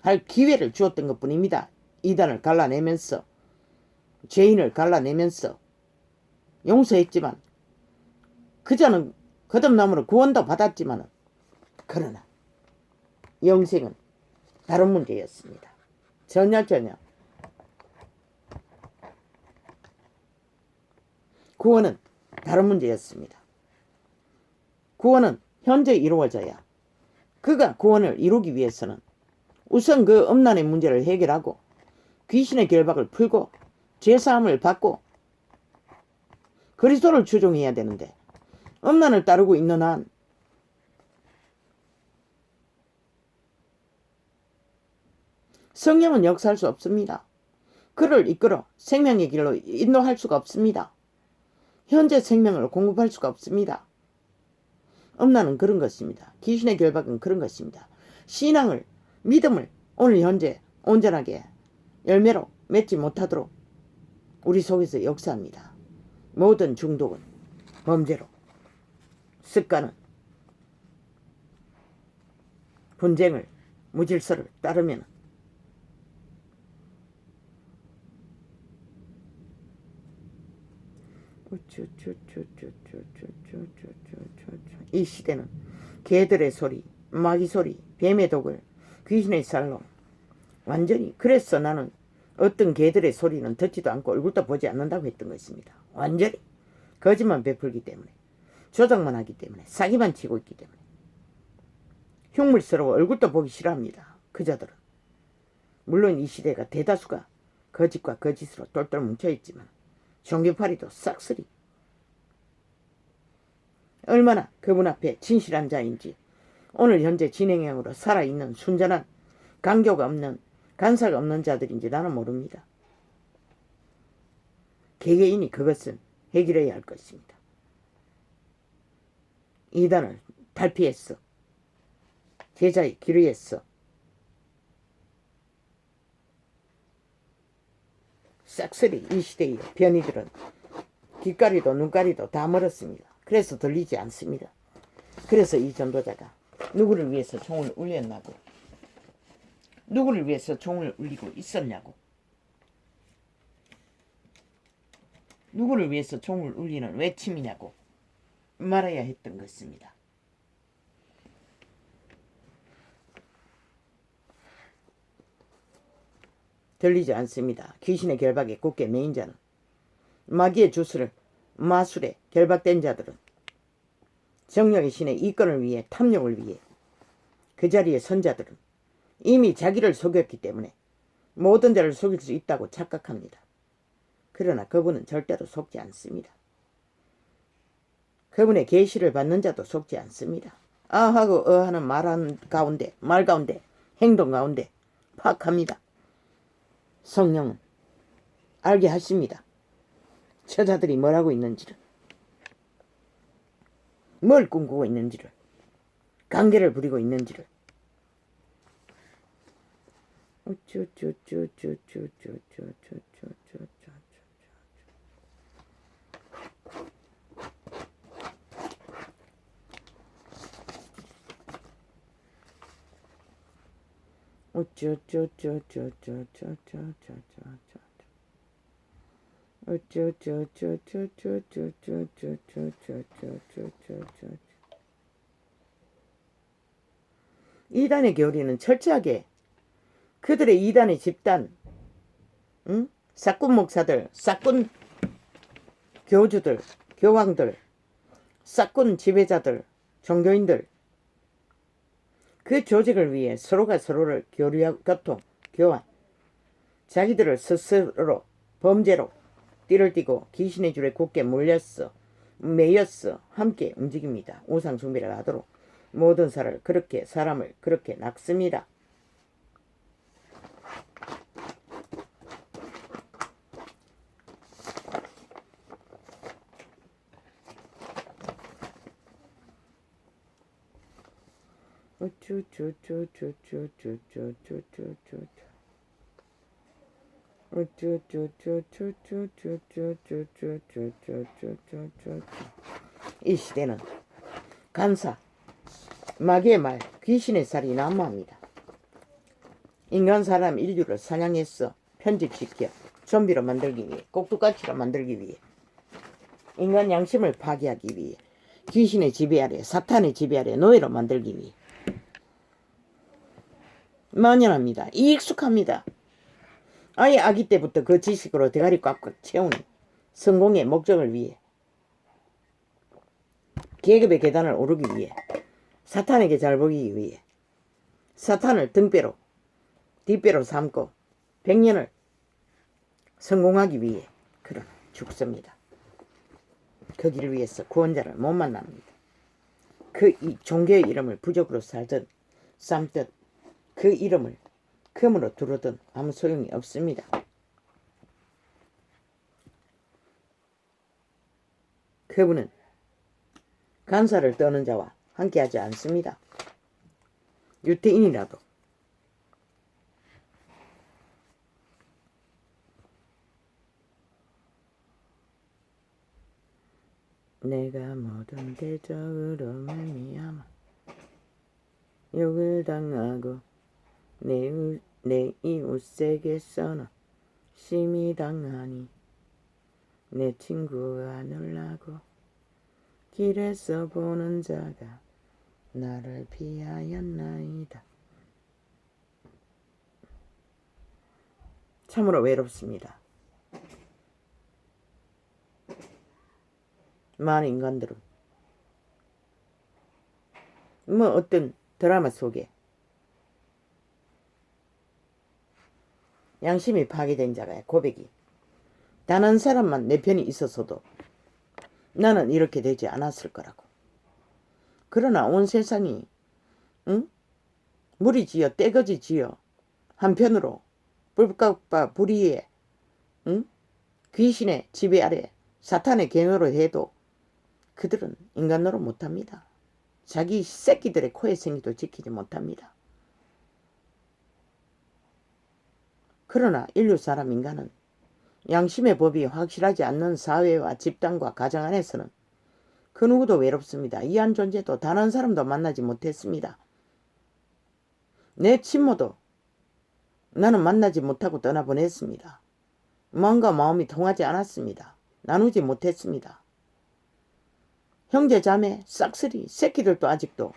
Speaker 1: 할 기회를 주었던 것뿐입니다. 이단을 갈라내면서 죄인을 갈라내면서 용서했지만 그자는 거듭남으로 구원도 받았지만 그러나 영생은 다른 문제였습니다. 전혀 구원은 다른 문제였습니다. 구원은 현재 이루어져야 그가 구원을 이루기 위해서는 우선 그 음란의 문제를 해결하고 귀신의 결박을 풀고 죄사함을 받고 그리스도를 추종해야 되는데 음란을 따르고 있는 한 성령은 역사할 수 없습니다. 그를 이끌어 생명의 길로 인도할 수가 없습니다. 현재 생명을 공급할 수가 없습니다. 음란은 그런 것입니다. 귀신의 결박은 그런 것입니다. 신앙을, 믿음을 오늘 현재 온전하게 열매로 맺지 못하도록 우리 속에서 역사합니다. 모든 중독은 범죄로, 습관은 분쟁을, 무질서를 따르면 이 시대는 개들의 소리, 마귀 소리, 뱀의 독을 귀신의 살로 완전히, 그래서 나는 어떤 개들의 소리는 듣지도 않고 얼굴도 보지 않는다고 했던 것입니다. 완전히 거짓만 베풀기 때문에, 조작만 하기 때문에, 사기만 치고 있기 때문에 흉물스러워 얼굴도 보기 싫어합니다. 그자들은. 물론 이 시대가 대다수가 거짓과 거짓으로 똘똘 뭉쳐있지만 종교파리도 싹쓸이 얼마나 그분 앞에 진실한 자인지 오늘 현재 진행형으로 살아있는 순전한 강교가 없는 간사가 없는 자들인지 나는 모릅니다. 개개인이 그것은 해결해야 할 것입니다. 이단을 탈피했어. 제자의 기르했어. 싹쓸이 이 시대의 변이들은 귓가리도 눈가리도 다 멀었습니다. 그래서 들리지 않습니다. 그래서 이 전도자가 누구를 위해서 총을 울렸나고, 누구를 위해서 총을 울리고 있었냐고, 누구를 위해서 총을 울리는 외침이냐고 말해야 했던 것입니다. 들리지 않습니다. 귀신의 결박에 굳게 매인 자는, 마귀의 주술을 마술에 결박된 자들은 정령의 신의 이권을 위해, 탐욕을 위해 그 자리에 선 자들은 이미 자기를 속였기 때문에 모든 자를 속일 수 있다고 착각합니다. 그러나 그분은 절대로 속지 않습니다. 그분의 계시를 받는 자도 속지 않습니다. 아하고 어하는 말 가운데 행동 가운데 파악합니다. 성령은 알게 하십니다. 처자들이 뭘 하고 있는지를, 뭘 꿈꾸고 있는지를, 관계를 부리고 있는지를. 이단의 교리는 철저하게 그들의 이단의 집단, 싹군 목사들, 싹군 교주들, 교황들, 싹군 지배자들, 종교인들, 그 조직을 위해 서로가 서로를 교류하고 교통, 교환, 자기들을 스스로 범죄로 띠를 띠고 귀신의 줄에 굳게 물렸어, 매였어 함께 움직입니다. 우상숭배를 하도록 모든 사람을 그렇게 낚습니다. 이 시대는 간사, 마귀의 말, 귀신의 살이 난무합니다. 인간 사람 인류를 사냥해서 편집시켜 좀비로 만들기 위해, 꼭두까치로 만들기 위해, 인간 양심을 파괴하기 위해 귀신의 지배 아래, 사탄의 지배 아래 노예로 만들기 위해 만연합니다. 익숙합니다. 아예 아기 때부터 그 지식으로 대가리 꽉꽉 채우는 성공의 목적을 위해, 계급의 계단을 오르기 위해, 사탄에게 잘 보이기 위해, 사탄을 등배로 뒷배로 삼고 100년을 성공하기 위해 그러나 죽습니다. 그 길을 위해서 구원자를 못 만납니다. 그 종교의 이름을 부적으로 삼든 그 이름을 금으로 두르든 아무 소용이 없습니다. 그분은 간사를 떠는 자와 함께하지 않습니다. 유태인이라도 내가 모든 대적으로 말미암아 욕을 당하고 내 이웃에게서는 심히 당하니 내 친구가 놀라고 길에서 보는 자가 나를 피하였나이다. 참으로 외롭습니다. 많은 인간들은 어떤 드라마 속에 양심이 파괴된 자가 고백이, 단 한 사람만 내 편이 있었어도 나는 이렇게 되지 않았을 거라고. 그러나 온 세상이 무리지어 떼거지지어 한편으로 불법과 불의에 귀신의 지배 아래 사탄의 계노로 해도 그들은 인간으로 못합니다. 자기 새끼들의 코의 생기도 지키지 못합니다. 그러나 인류 사람 인간은 양심의 법이 확실하지 않는 사회와 집단과 가정 안에서는 그 누구도 외롭습니다. 이한 존재도 단 한 사람도 만나지 못했습니다. 내 친모도 나는 만나지 못하고 떠나보냈습니다. 마음과 마음이 통하지 않았습니다. 나누지 못했습니다. 형제 자매 싹쓸이 새끼들도 아직도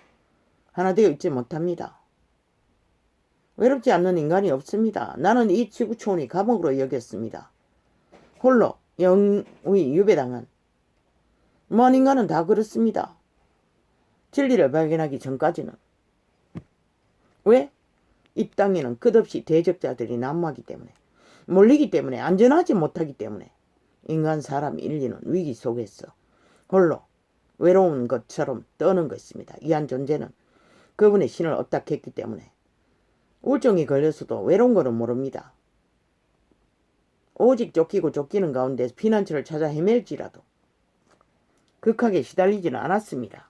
Speaker 1: 하나 되어 있지 못합니다. 외롭지 않는 인간이 없습니다. 나는 이 지구촌이 감옥으로 여겼습니다. 홀로 영의 유배당한 먼 인간은 다 그렇습니다. 진리를 발견하기 전까지는. 왜? 이 땅에는 끝없이 대적자들이 난무하기 때문에, 몰리기 때문에, 안전하지 못하기 때문에 인간 사람 인류는 위기 속에서 홀로 외로운 것처럼 떠는 것입니다. 이한 존재는 그분의 신을 업닥했기 때문에 우울증이 걸려서도 외로운 거는 모릅니다. 오직 쫓기고 쫓기는 가운데 피난처를 찾아 헤맬지라도 극하게 시달리지는 않았습니다.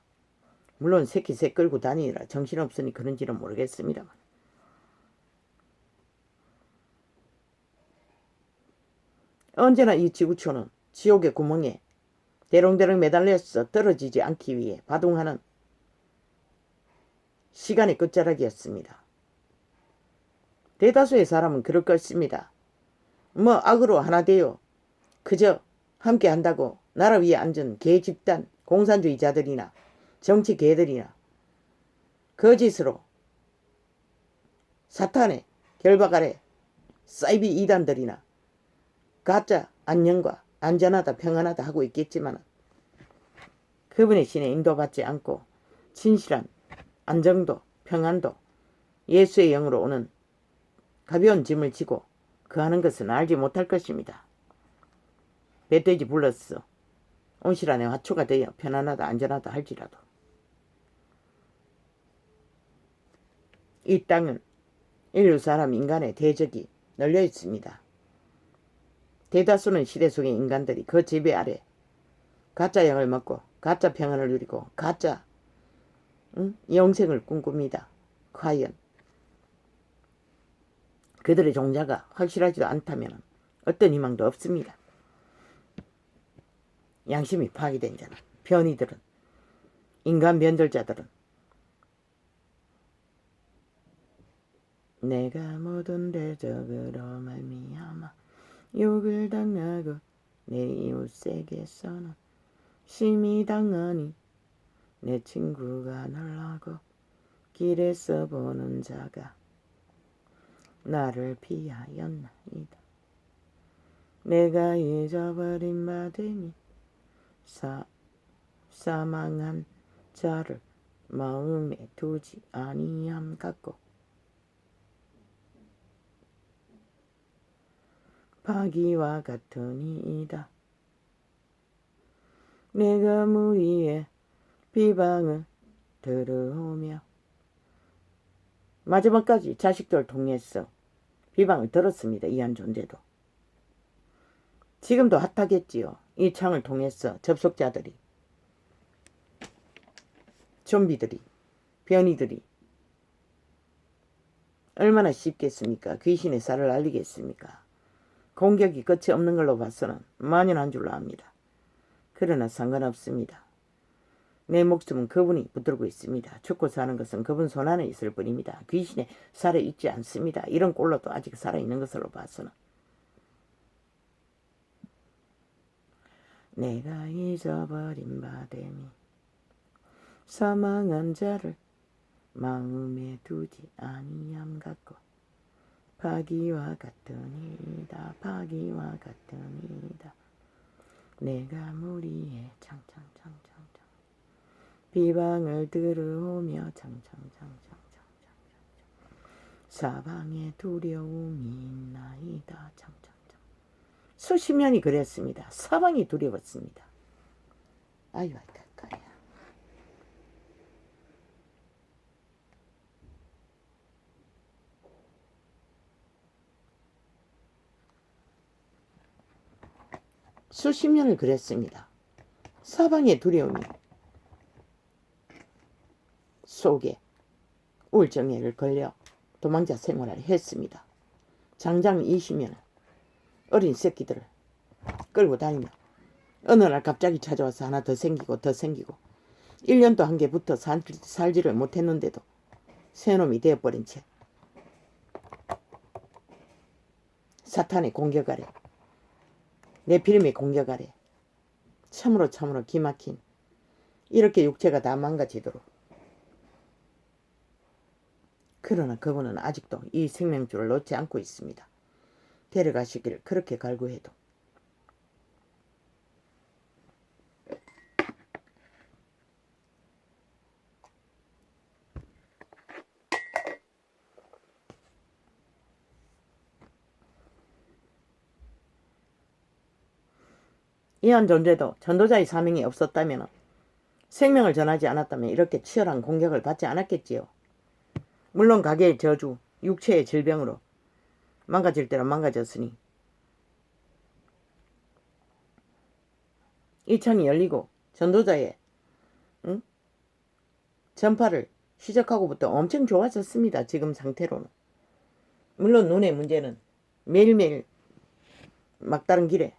Speaker 1: 물론 새끼 새 끌고 다니느라 정신없으니 그런지는 모르겠습니다만. 언제나 이 지구촌은 지옥의 구멍에 대롱대롱 매달려서 떨어지지 않기 위해 바둥하는 시간의 끝자락이었습니다. 대다수의 사람은 그럴 것입니다. 악으로 하나 되어 그저 함께 한다고 나라 위에 앉은 개 집단 공산주의자들이나 정치 개들이나 거짓으로 사탄의 결박 아래 사이비 이단들이나 가짜 안녕과 안전하다 평안하다 하고 있겠지만 그분의 신에 인도받지 않고 진실한 안정도 평안도 예수의 영으로 오는 가벼운 짐을 지고 그하는 것은 알지 못할 것입니다. 멧돼지 불렀어 온실 안에 화초가 되어 편안하다 안전하다 할지라도 이 땅은 인류 사람 인간의 대적이 널려 있습니다. 대다수는 시대 속의 인간들이 그 지배 아래 가짜 영을 먹고 가짜 평안을 누리고 가짜 영생을 꿈꿉니다. 과연 그들의 종자가 확실하지도 않다면 어떤 희망도 없습니다. 양심이 파괴된 자는, 변이들은, 인간 변절자들은 내가 모든 대적으로 말미암아 욕을 당하고 내 이웃에게서는 심히 당하니 내 친구가 놀라고 길에서 보는 자가 나를 피하였나이다. 내가 잊어버린 바됨이 사망한 자를 마음에 두지 아니함 같고 파기와 같으니이다. 내가 무리의 비방을 들으며 마지막까지 자식들 통해서 비방을 들었습니다. 이한 존재도. 지금도 핫하겠지요. 이 창을 통해서 접속자들이, 좀비들이, 변이들이 얼마나 쉽겠습니까? 귀신의 쌀을 알리겠습니까? 공격이 끝이 없는 걸로 봐서는 만연한 줄로 압니다. 그러나 상관없습니다. 내 목숨은 그분이 붙들고 있습니다. 죽고 사는 것은 그분 손안에 있을 뿐입니다. 귀신의 살에 있지 않습니다. 이런 꼴로도 아직 살아있는 것으로 봐서는. 내가 잊어버린 바됨이 사망한 자를 마음에 두지 아니함 같고 파기와 같으니이다. 파기와 같으니이다. 내가 무리에 창창창창창 비방을 들으며 창창창창창창 사방에 두려움이 있나이다. 창창창. 수십 년이 그랬습니다. 사방이 두려웠습니다. 아유 가까이야. 수십 년을 그랬습니다. 사방의 두려움이 속에 우울증에 걸려 도망자 생활을 했습니다. 장장 20년을 어린 새끼들을 끌고 다니며 어느 날 갑자기 찾아와서 하나 더 생기고 더 생기고 1년도 한 개 붙어 살지를 못했는데도 새놈이 되어버린 채 사탄의 공격 아래 네피림의 공격 아래 참으로 기막힌 이렇게 육체가 다 망가지도록. 그러나 그분은 아직도 이 생명줄을 놓지 않고 있습니다. 데려가시기를 그렇게 갈구해도 이한 존재도 전도자의 사명이 없었다면 생명을 전하지 않았다면 이렇게 치열한 공격을 받지 않았겠지요. 물론 가게의 저주, 육체의 질병으로 망가질 대로 망가졌으니 이 창이 열리고 전도자의 전파를 시작하고부터 엄청 좋아졌습니다. 지금 상태로는. 물론 눈의 문제는 매일매일 막다른 길에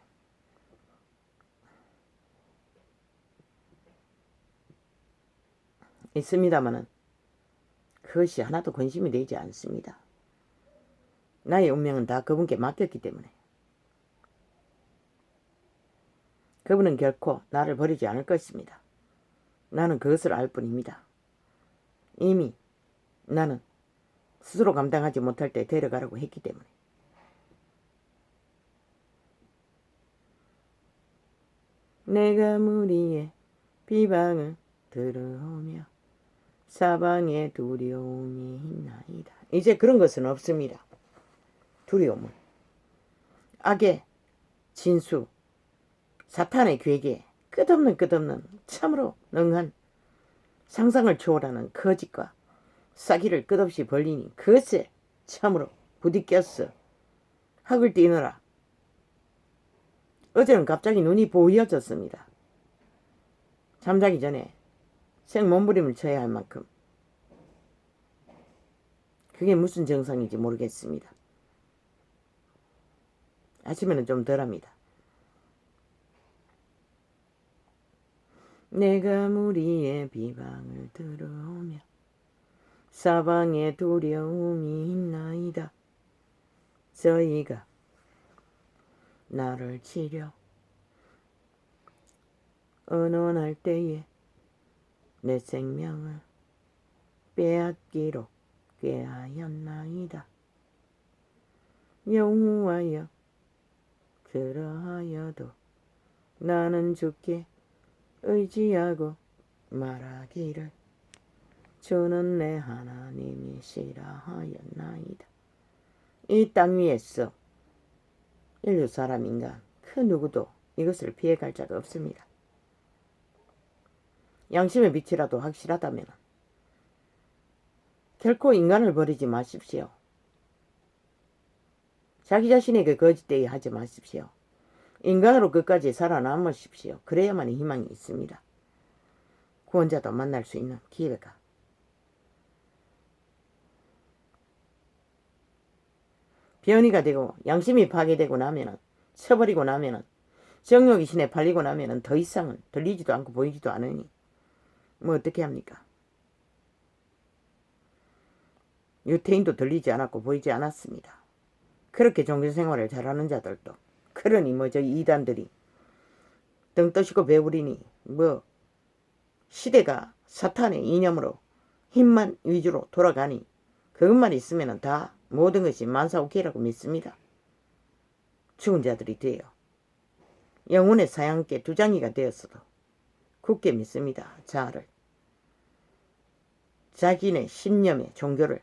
Speaker 1: 있습니다마는 그것이 하나도 근심이 되지 않습니다. 나의 운명은 다 그분께 맡겼기 때문에 그분은 결코 나를 버리지 않을 것입니다. 나는 그것을 알 뿐입니다. 이미 나는 스스로 감당하지 못할 때 데려가라고 했기 때문에. 내가 무리의 비방을 들으며 사방에 두려움이 있나이다. 이제 그런 것은 없습니다. 두려움은 악의 진수, 사탄의 괴계, 끝없는 참으로 능한 상상을 초월하는 거짓과 사기를 끝없이 벌리니 그것에 참으로 부딪혔어. 학을 뛰느라 어제는 갑자기 눈이 보여졌습니다. 잠자기 전에 생몸부림을 쳐야 할 만큼. 그게 무슨 증상인지 모르겠습니다. 아침에는 좀 덜합니다. 내가 무리의 비방을 들어오며 사방에 두려움이 있나이다. 저희가 나를 치려 언언할 때에 내 생명을 빼앗기로 꾀하였나이다. 여호와여, 그러하여도 나는 주께 의지하고 말하기를 주는 내 하나님이시라 하였나이다. 이 땅 위에서 인류 사람 인간 그 누구도 이것을 피해갈 자가 없습니다. 양심의 빛이라도 확실하다면 결코 인간을 버리지 마십시오. 자기 자신에게 거짓되게 하지 마십시오. 인간으로 끝까지 살아남으십시오. 그래야만 희망이 있습니다. 구원자도 만날 수 있는 기회가. 변이가 되고 양심이 파괴되고 나면은, 쳐버리고 나면은, 정욕이 신에 팔리고 나면은 더 이상은 들리지도 않고 보이지도 않으니 뭐 어떻게 합니까? 유태인도 들리지 않았고 보이지 않았습니다. 그렇게 종교생활을 잘하는 자들도, 그러니 뭐 저희 이단들이 등 떠시고 배부리니 뭐 시대가 사탄의 이념으로 힘만 위주로 돌아가니 그것만 있으면 다 모든 것이 만사오케이라고 믿습니다. 죽은 자들이 되어 영혼의 사양께 두장이가 되었어도 굳게 믿습니다. 자아를, 자기네 신념의 종교를,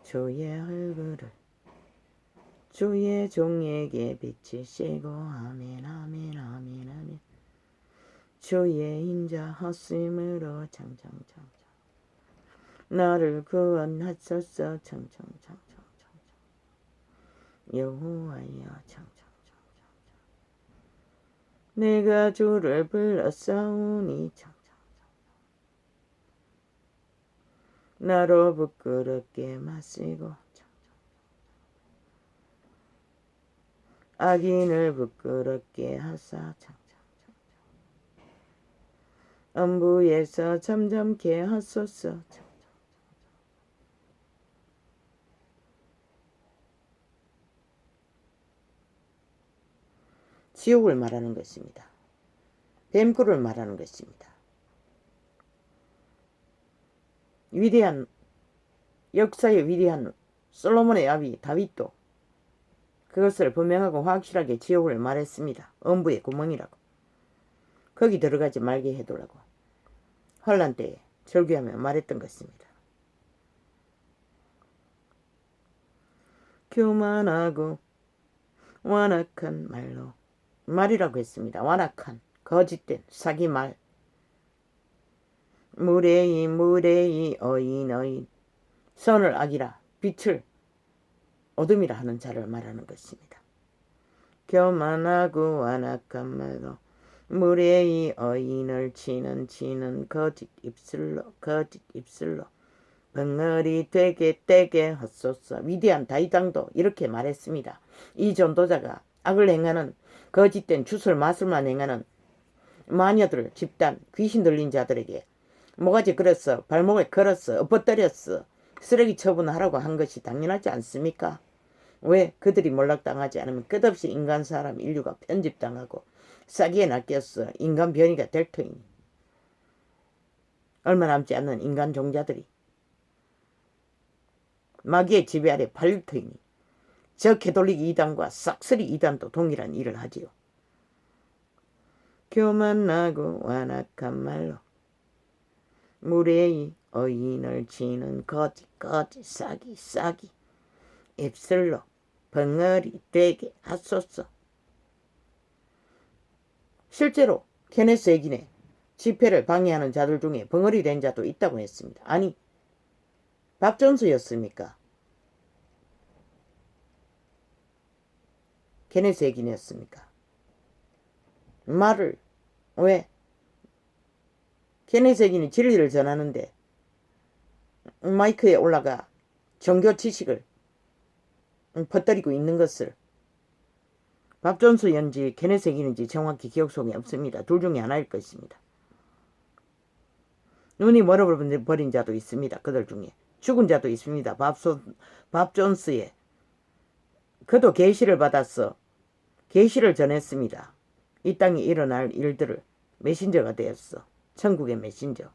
Speaker 1: 주의 얼굴을 주의 종에게 비치시고 아멘 아멘 아멘 아멘. 주의 인자 헛심으로 창창창창 나를 구원하소서 창창창창창 여호와여 창창창창창 내가 주를 불렀사오니 창창창 나로 부끄럽게 마시고 악인을 부끄럽게 하사 창창창창 엄부에서 잠잠케 하소서 창창창창 지옥을 말하는 것입니다. 뱀굴을 말하는 것입니다. 위대한 역사의 위대한 솔로몬의 아비 다윗도 그것을 분명하고 확실하게 지옥을 말했습니다. 엄부의 구멍이라고. 거기 들어가지 말게 해두라고 환란 때에 절규하며 말했던 것입니다. 교만하고 완악한 말로, 말이라고 했습니다. 완악한 거짓된 사기말. 무례히 어인 선을 악이라 빛을 어둠이라 하는 자를 말하는 것입니다. 교만하고 완악한 말로 무례히 어인을 치는 거짓 입술로 벙어리 되게 헛소서. 위대한 다윗왕도 이렇게 말했습니다. 이 전도자가 악을 행하는 거짓된 주술 마술만 행하는 마녀들 집단 귀신 들린 자들에게 모가지 걸었어, 발목을 걸었어, 엎어뜨렸어, 쓰레기 처분하라고 한 것이 당연하지 않습니까? 왜 그들이 몰락당하지 않으면 끝없이 인간 사람 인류가 편집당하고 싸기에 낚였어 인간 변이가 될 터이니 얼마 남지 않는 인간 종자들이 마귀의 지배 아래 팔릴 터이니 저 캐톨릭 이단과 싹쓸이 이단도 동일한 일을 하지요. 교만하고 완악한 말로 무례히 어인을 치는 거짓 사기 입술로 벙어리 되게 하소서. 실제로 케네스 에긴의 집회를 방해하는 자들 중에 벙어리 된 자도 있다고 했습니다. 아니, 박전수였습니까? 케네스 에긴이었습니까? 말을 왜? 케네스 에긴이 진리를 전하는데 마이크에 올라가 종교 지식을 퍼뜨리고 있는 것을 박존수인지 케네스 에긴인지 정확히 기억 속에 없습니다. 둘 중에 하나일 것입니다. 눈이 멀어버린 자도 있습니다. 그들 중에 죽은 자도 있습니다. 밥존스의 그도 계시를 받았어. 계시를 전했습니다. 이 땅에 일어날 일들을 메신저가 되었어. 천국의 메신저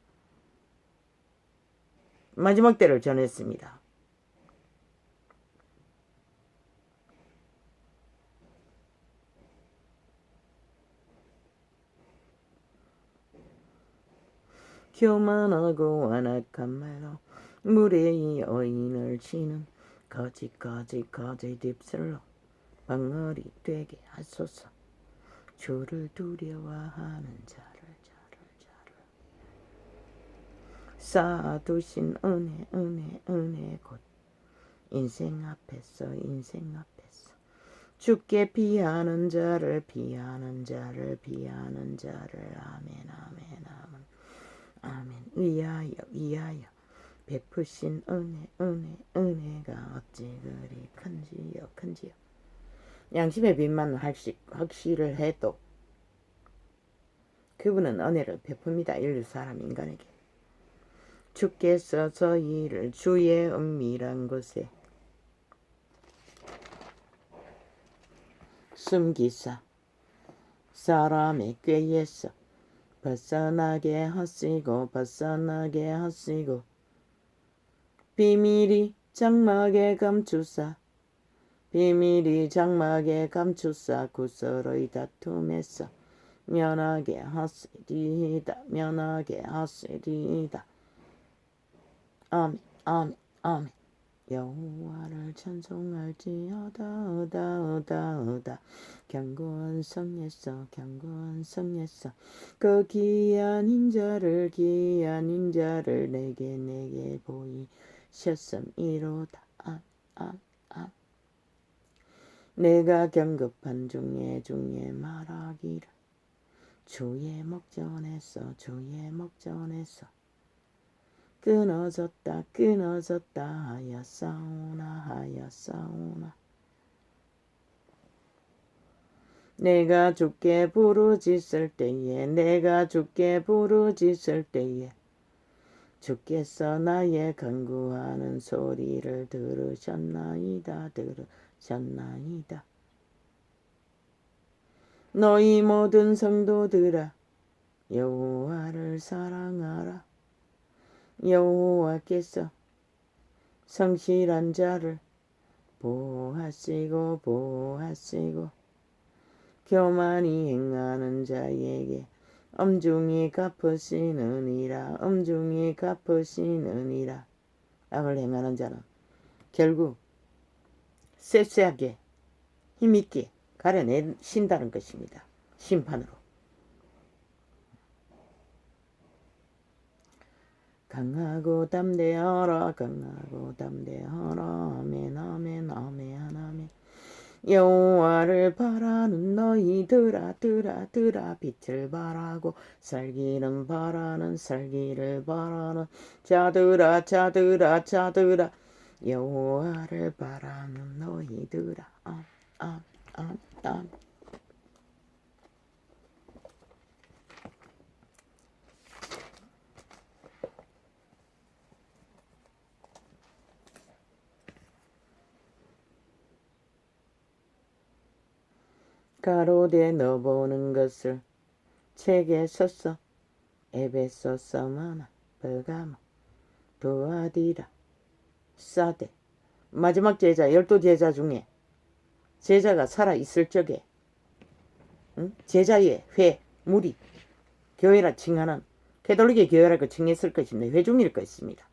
Speaker 1: 마지막 때를 전했습니다. 교만하고 완악한 말로 무례히 어인을 치는 거짓 입술로 방언이 되게 하소서. 주를 두려워하는 자를 쌓아두신 은혜 곧 인생 앞에서 주께 비하는 자를 아멘 위하여 베푸신 은혜가 어찌 그리 큰지요. 양심의 빛만 확실을 해도 그분은 은혜를 베풉니다. 인류 사람 인간에게. 주께서 저희를 주의 은밀한 곳에 숨기사 사람의 꾀에서 벗어나게 하시고 비밀이 장막에 감추사 구서로의 다툼에서 면하게 하시리이다. 아멘. 여호와를 찬송할지어다. 견고한 성에서 그 귀한 인자를 내게 보이셨음이로다. 내가 경급한 중에 말하기를 주의 목전에서 끊어졌다 하였사오나 내가 주께 부르짖을 때에 주께서 나의 간구하는 소리를 들으셨나이다. 너희 모든 성도들아 여호와를 사랑하라. 여호와께서 성실한 자를 보호하시고 교만히 행하는 자에게 엄중히 갚으시느니라. 악을 행하는 자는 결국 쎄쎄하게 힘있게 가려내신다는 것입니다. 심판으로. 강하고 담대하라. 아멘. 여호와를 바라는 너희들아 빛을 바라고 살기를 바라는 자들아 여호와를 바라는 너희들아. 가로되 너보는 것을 책에 썼어. 에베소, 서머나, 버가모, 두아디라, 사데. 마지막 제자 12제자 중에 제자가 살아있을 적에 제자의 무리, 교회라 칭하는 캐톨릭의 교회라고 칭했을 것입니다. 회중일 것입니다.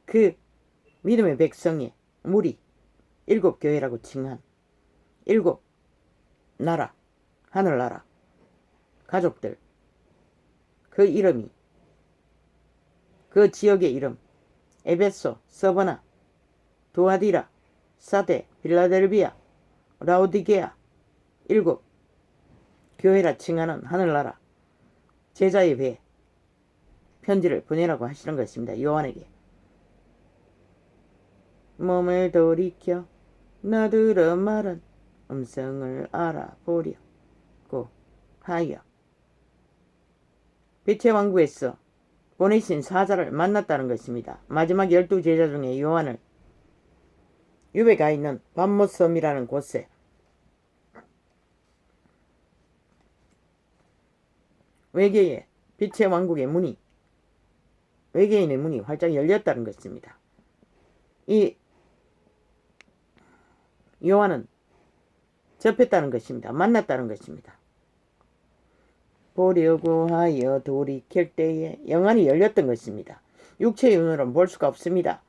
Speaker 1: 그 믿음의 백성의 무리 7교회라고 칭한 7 나라, 하늘나라 가족들, 그 이름이 그 지역의 이름 에베소, 서버나, 두아디라, 사데, 필라델비아, 라오디게아 7 교회라 칭하는 하늘나라 제자의 배 편지를 보내라고 하시는 것입니다. 요한에게. 몸을 돌이켜 나들어 말한 음성을 알아보려고 하여 빛의 왕국에서 보내신 사자를 만났다는 것입니다. 마지막 12제자 중에 요한을 유배가 있는 밤모섬이라는 곳에 외계의 빛의 왕국의 문이, 외계인의 문이 활짝 열렸다는 것입니다. 이 요한은 접했다는 것입니다. 만났다는 것입니다. 보려고 하여 돌이킬 때에 영안이 열렸던 것입니다. 육체의 눈으로는 볼 수가 없습니다.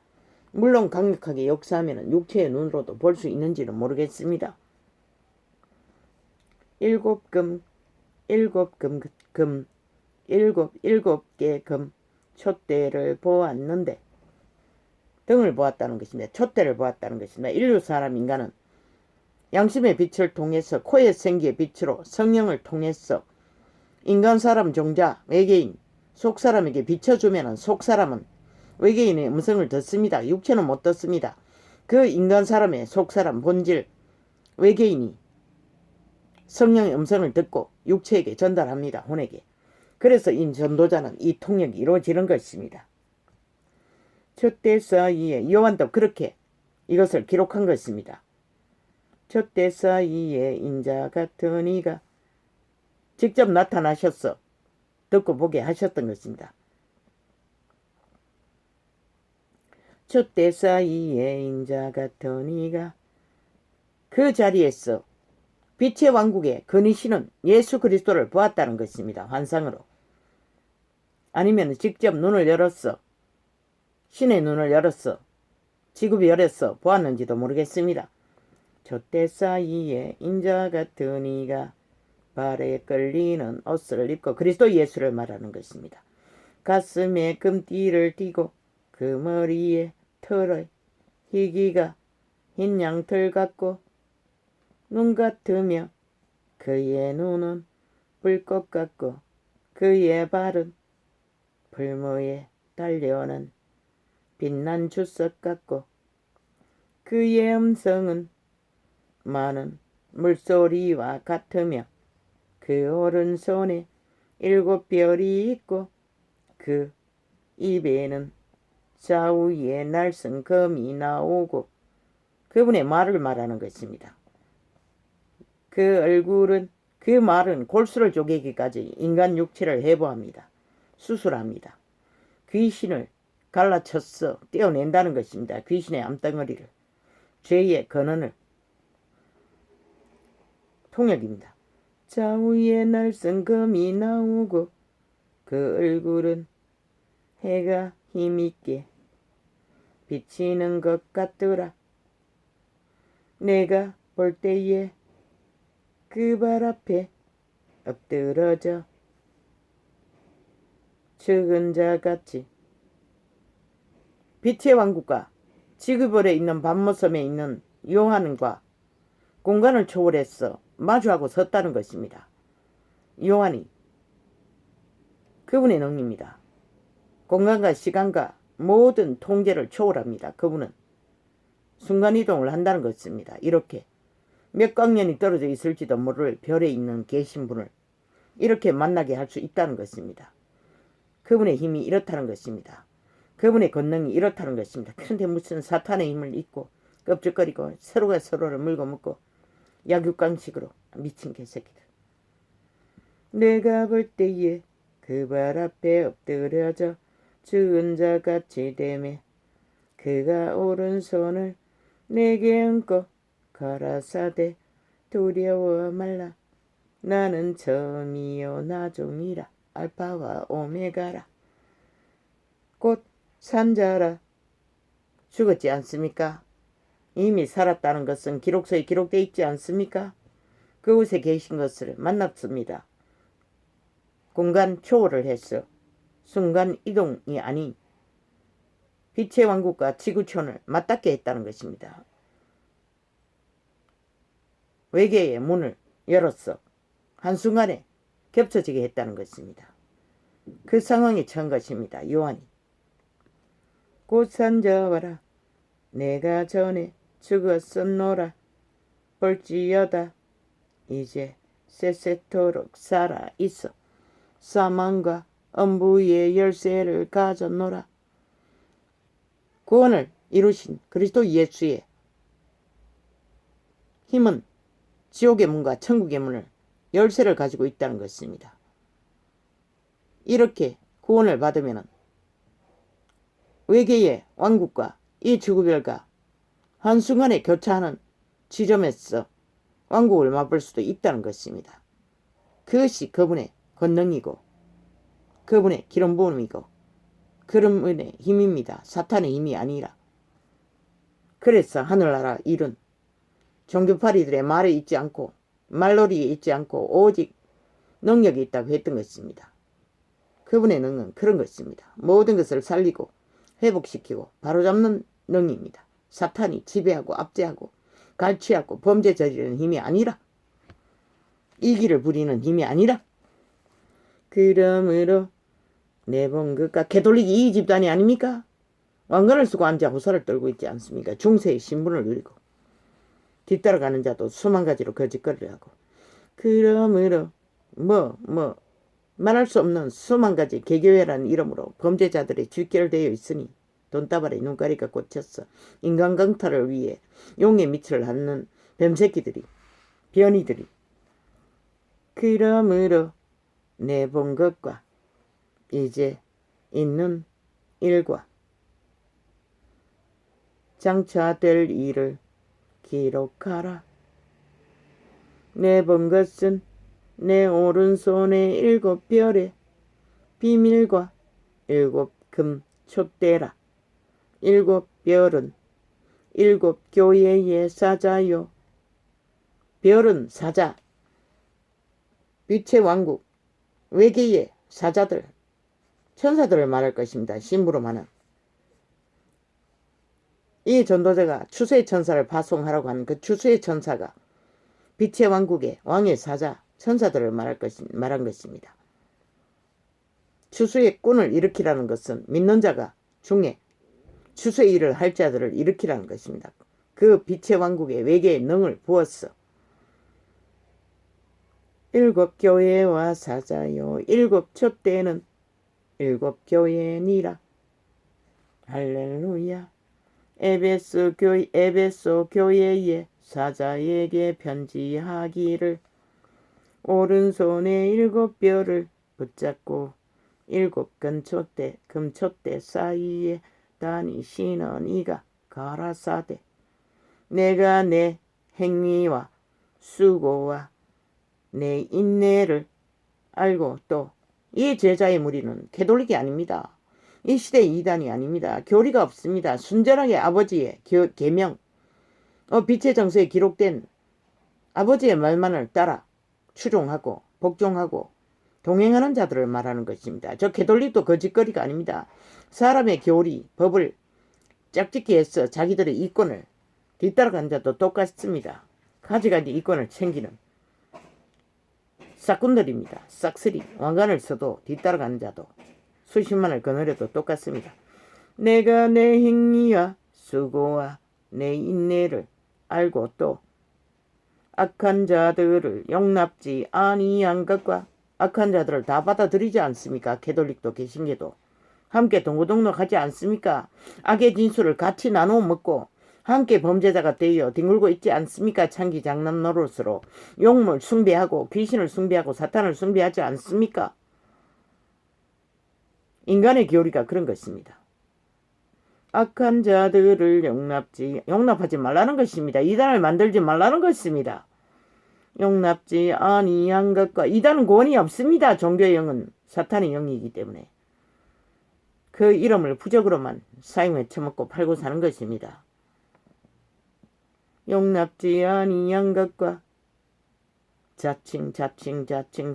Speaker 1: 물론 강력하게 역사하면 육체의 눈으로도 볼 수 있는지는 모르겠습니다. 일곱 개 금 촛대를 보았는데, 등을 보았다는 것입니다. 촛대를 보았다는 것입니다. 인류 사람 인간은 양심의 빛을 통해서, 코의 생기의 빛으로, 성령을 통해서 인간 사람 종자 외계인 속사람에게 비춰주면 속사람은 외계인의 음성을 듣습니다. 육체는 못 듣습니다. 그 인간 사람의 속사람 본질 외계인이 성령의 음성을 듣고 육체에게 전달합니다. 혼에게. 그래서 이 전도자는 이 통역이 이루어지는 것입니다. 촛대 사이에, 요한도 그렇게 이것을 기록한 것입니다. 촛대 사이에 인자 같은 이가 직접 나타나셔서 듣고 보게 하셨던 것입니다. 촛대 사이에 인자 같은 이가, 그 자리에서 빛의 왕국에 거니시는 예수 그리스도를 보았다는 것입니다. 환상으로. 아니면 직접 눈을 열었어, 신의 눈을 열었어, 지급이 열었어 보았는지도 모르겠습니다. 촛대 사이에 인자 같은 이가 발에 끌리는 옷을 입고, 그리스도 예수를 말하는 것입니다. 가슴에 금띠를 띠고 그 머리에 털의 희기가 흰 양털 같고 눈 같으며 그의 눈은 불꽃 같고 그의 발은 풀무에 달려오는 빛난 주석 같고 그의 음성은 많은 물소리와 같으며 그 오른손에 7별이 있고 그 입에는 좌우에 날선 검이 나오고, 그분의 말을 말하는 것입니다. 그 얼굴은, 그 말은 골수를 쪼개기까지 인간 육체를 해부합니다. 수술합니다. 귀신을 갈라쳐서 떼어낸다는 것입니다. 귀신의 암덩어리를, 죄의 근원을. 통역입니다. 좌우에 날선 검이 나오고 그 얼굴은 해가 힘있게 비치는 것 같더라. 내가 볼 때에 그 발 앞에 엎드러져 죽은 자같이, 빛의 왕국과 지구별에 있는 밤모섬에 있는 요한과 공간을 초월해서 마주하고 섰다는 것입니다. 요한이 그분의 능력입니다. 공간과 시간과 모든 통제를 초월합니다. 그분은 순간이동을 한다는 것입니다. 이렇게 몇 광년이 떨어져 있을지도 모를 별에 있는 계신 분을 이렇게 만나게 할 수 있다는 것입니다. 그분의 힘이 이렇다는 것입니다. 그분의 권능이 이렇다는 것입니다. 그런데 무슨 사탄의 힘을 잊고 껍질거리고 서로가 서로를 물고 먹고 약육강식으로, 미친 개새끼들. 내가 볼 때에 그 발 앞에 엎드려져 죽은 자같이 되매 그가 오른손을 내게 얹고 가라사대 두려워 말라. 나는 처음이요 나중이라 알파와 오메가라. 곧 산자라. 죽었지 않습니까? 이미 살았다는 것은 기록서에 기록되어 있지 않습니까? 그곳에 계신 것을 만났습니다. 공간 초월을 했어. 순간 이동이 아닌 빛의 왕국과 지구촌을 맞닿게 했다는 것입니다. 외계의 문을 열었어. 한순간에 겹쳐지게 했다는 것입니다. 그 상황에 처한 것입니다. 요한이. 곧 산자와라. 내가 전에 죽었었노라. 볼지어다. 이제 세세토록 살아 있어. 사망과 엄부의 열쇠를 가졌노라. 구원을 이루신 그리스도 예수의 힘은 지옥의 문과 천국의 문을 열쇠를 가지고 있다는 것입니다. 이렇게 구원을 받으면 외계의 왕국과 이 지구별과 한순간에 교차하는 지점에서 왕국을 맛볼 수도 있다는 것입니다. 그것이 그분의 권능이고 그분의 기름 부음이고 그분의 힘입니다. 사탄의 힘이 아니라. 그래서 하늘나라 일은 종교파리들의 말에 있지 않고 말놀이에 있지 않고 오직 능력이 있다고 했던 것입니다. 그분의 능은 그런 것입니다. 모든 것을 살리고 회복시키고 바로잡는 능입니다. 사탄이 지배하고 압제하고 갈취하고 범죄 저지르는 힘이 아니라 이기를 부리는 힘이 아니라 그러므로 내본 것과 개톨릭이 이 집단이 아닙니까? 왕관을 쓰고 앉아 호사를 떨고 있지 않습니까? 중세의 신분을 누리고 뒤따라가는 자도 수만 가지로 거짓거리를 하고 그러므로 말할 수 없는 수만 가지 개교회라는 이름으로 범죄자들의 집결되어 있으니 돈다발에 눈가리가 꽂혔어. 인간 강탈을 위해 용의 밑을 핥는 뱀새끼들이 변이들이 그러므로 내본 것과 이제 있는 일과 장차될 일을 기록하라. 내본 것은 내 오른손의 7별의 비밀과 7금 촛대라. 7별은 7교회의 사자요. 별은 사자, 빛의 왕국, 외계의 사자들, 천사들을 말할 것입니다. 신부로만은. 이 전도자가 추수의 천사를 파송하라고 하는 그 추수의 천사가 빛의 왕국의 왕의 사자, 천사들을 말한 것입니다. 추수의 꾼을 일으키라는 것은 믿는 자가 중에 추수의 일을 할 자들을 일으키라는 것입니다. 그 빛의 왕국에 외계의 능을 부었어. 7교회와 사자요 7촛대는 7교회니라. 할렐루야. 에베소 교회의 사자에게 편지하기를 오른손에 7별을 붙잡고 7건 금촛대 사이에 다니시는 이가 가라사대 내가 내 행위와 수고와 내 인내를 알고 또 이 제자의 무리는 개돌릭이 아닙니다. 이 시대의 이단이 아닙니다. 교리가 없습니다. 순전하게 아버지의 계명 빛의 정서에 기록된 아버지의 말만을 따라 추종하고 복종하고 동행하는 자들을 말하는 것입니다. 저 개돌릭도 거짓거리가 아닙니다. 사람의 교리, 법을 짝짓기 해서 자기들의 이권을 뒤따라간 자도 똑같습니다. 가지가지 이권을 챙기는 싹꾼들입니다. 싹쓸이 왕관을 써도 뒤따라가는 자도 수십만을 거느려도 똑같습니다. 내가 내 행위와 수고와 내 인내를 알고 또 악한 자들을 용납지 아니한 것과 악한 자들을 다 받아들이지 않습니까? 개돌릭도 개신교도 함께 동고동락하지 않습니까? 악의 진술을 같이 나누어 먹고 함께 범죄자가 되어 뒹굴고 있지 않습니까? 창기 장난 노릇으로 용물 숭배하고 귀신을 숭배하고 사탄을 숭배하지 않습니까? 인간의 교리가 그런 것입니다. 악한 자들을 용납하지 말라는 것입니다. 이단을 만들지 말라는 것입니다. 용납지 아니한 것과 이단은 구원이 없습니다. 종교의 영은 사탄의 영이기 때문에 그 이름을 부적으로만 사용해 처먹고 팔고 사는 것입니다. 용납지 아니한 것과 자칭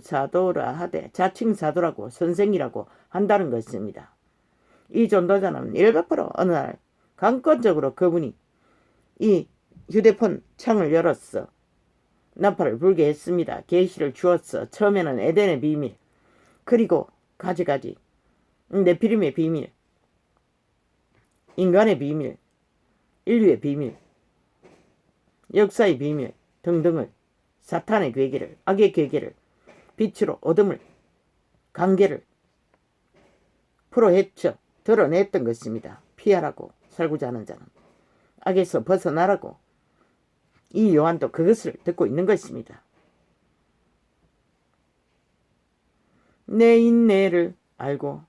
Speaker 1: 사도라 하되 자칭 사도라고 선생이라고 한다는 것입니다. 이 전도자는 100% 어느 날 강권적으로 그분이 이 휴대폰 창을 열었어. 나팔을 불게 했습니다. 계시를 주었어. 처음에는 에덴의 비밀, 그리고 가지가지 네피림의 비밀, 인간의 비밀, 인류의 비밀, 역사의 비밀 등등을 사탄의 괴계를 악의 괴계를 빛으로 어둠을 관계를 풀어헤쳐 드러냈던 것입니다. 피하라고 살고자 하는 자는 악에서 벗어나라고 이 요한도 그것을 듣고 있는 것입니다. 내 인내를 알고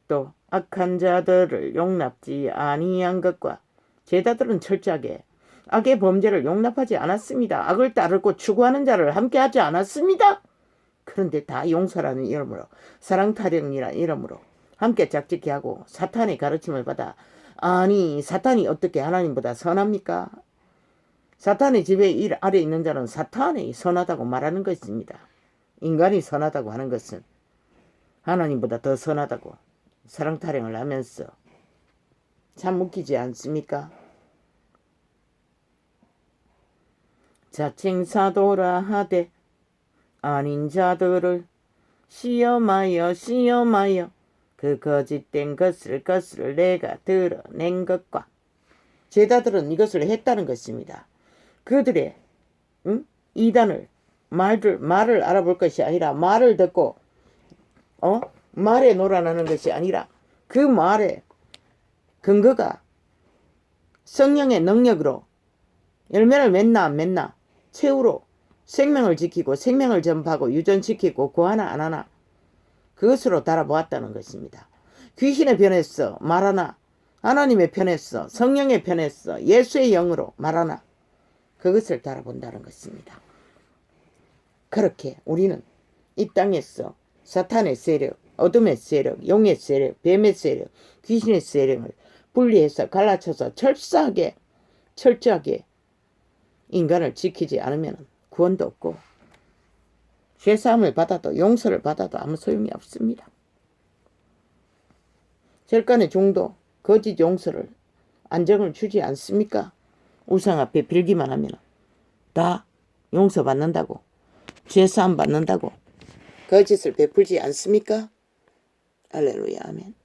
Speaker 1: 또 악한 자들을 용납지 아니한 것과 제자들은 철저하게 악의 범죄를 용납하지 않았습니다. 악을 따르고 추구하는 자를 함께하지 않았습니다. 그런데 다 용서라는 이름으로 사랑 타령이라는 이름으로 함께 짝짓기 하고 사탄의 가르침을 받아 아니 사탄이 어떻게 하나님보다 선합니까? 사탄의 지배 아래 있는 자는 사탄이 선하다고 말하는 것입니다. 인간이 선하다고 하는 것은 하나님보다 더 선하다고 사랑 타령을 하면서 참 웃기지 않습니까? 자칭사도라 하되 아닌 자들을 시험하여 그 거짓된 것을 내가 드러낸 것과 제자들은 이것을 했다는 것입니다. 그들의 이단을 말을 알아볼 것이 아니라 말을 듣고 말에 놀아나는 것이 아니라 그 말의 근거가 성령의 능력으로 열매를 맺나 안 맺나 최후로 생명을 지키고 생명을 전파하고 유전시키고 구하나 안 하나 그것으로 달아보았다는 것입니다. 귀신의 편에서 말하나 하나님의 편에서 성령의 편에서 예수의 영으로 말하나 그것을 달아본다는 것입니다. 그렇게 우리는 이 땅에서 사탄의 세력, 어둠의 세력, 용의 세력, 뱀의 세력, 귀신의 세력을 분리해서 갈라쳐서 철저하게 인간을 지키지 않으면 구원도 없고 죄사함을 받아도 용서를 받아도 아무 소용이 없습니다. 절간의 종도 거짓 용서를 안정을 주지 않습니까? 우상 앞에 빌기만 하면 다 용서받는다고 죄사함 받는다고 거짓을 베풀지 않습니까? 할렐루야 아멘.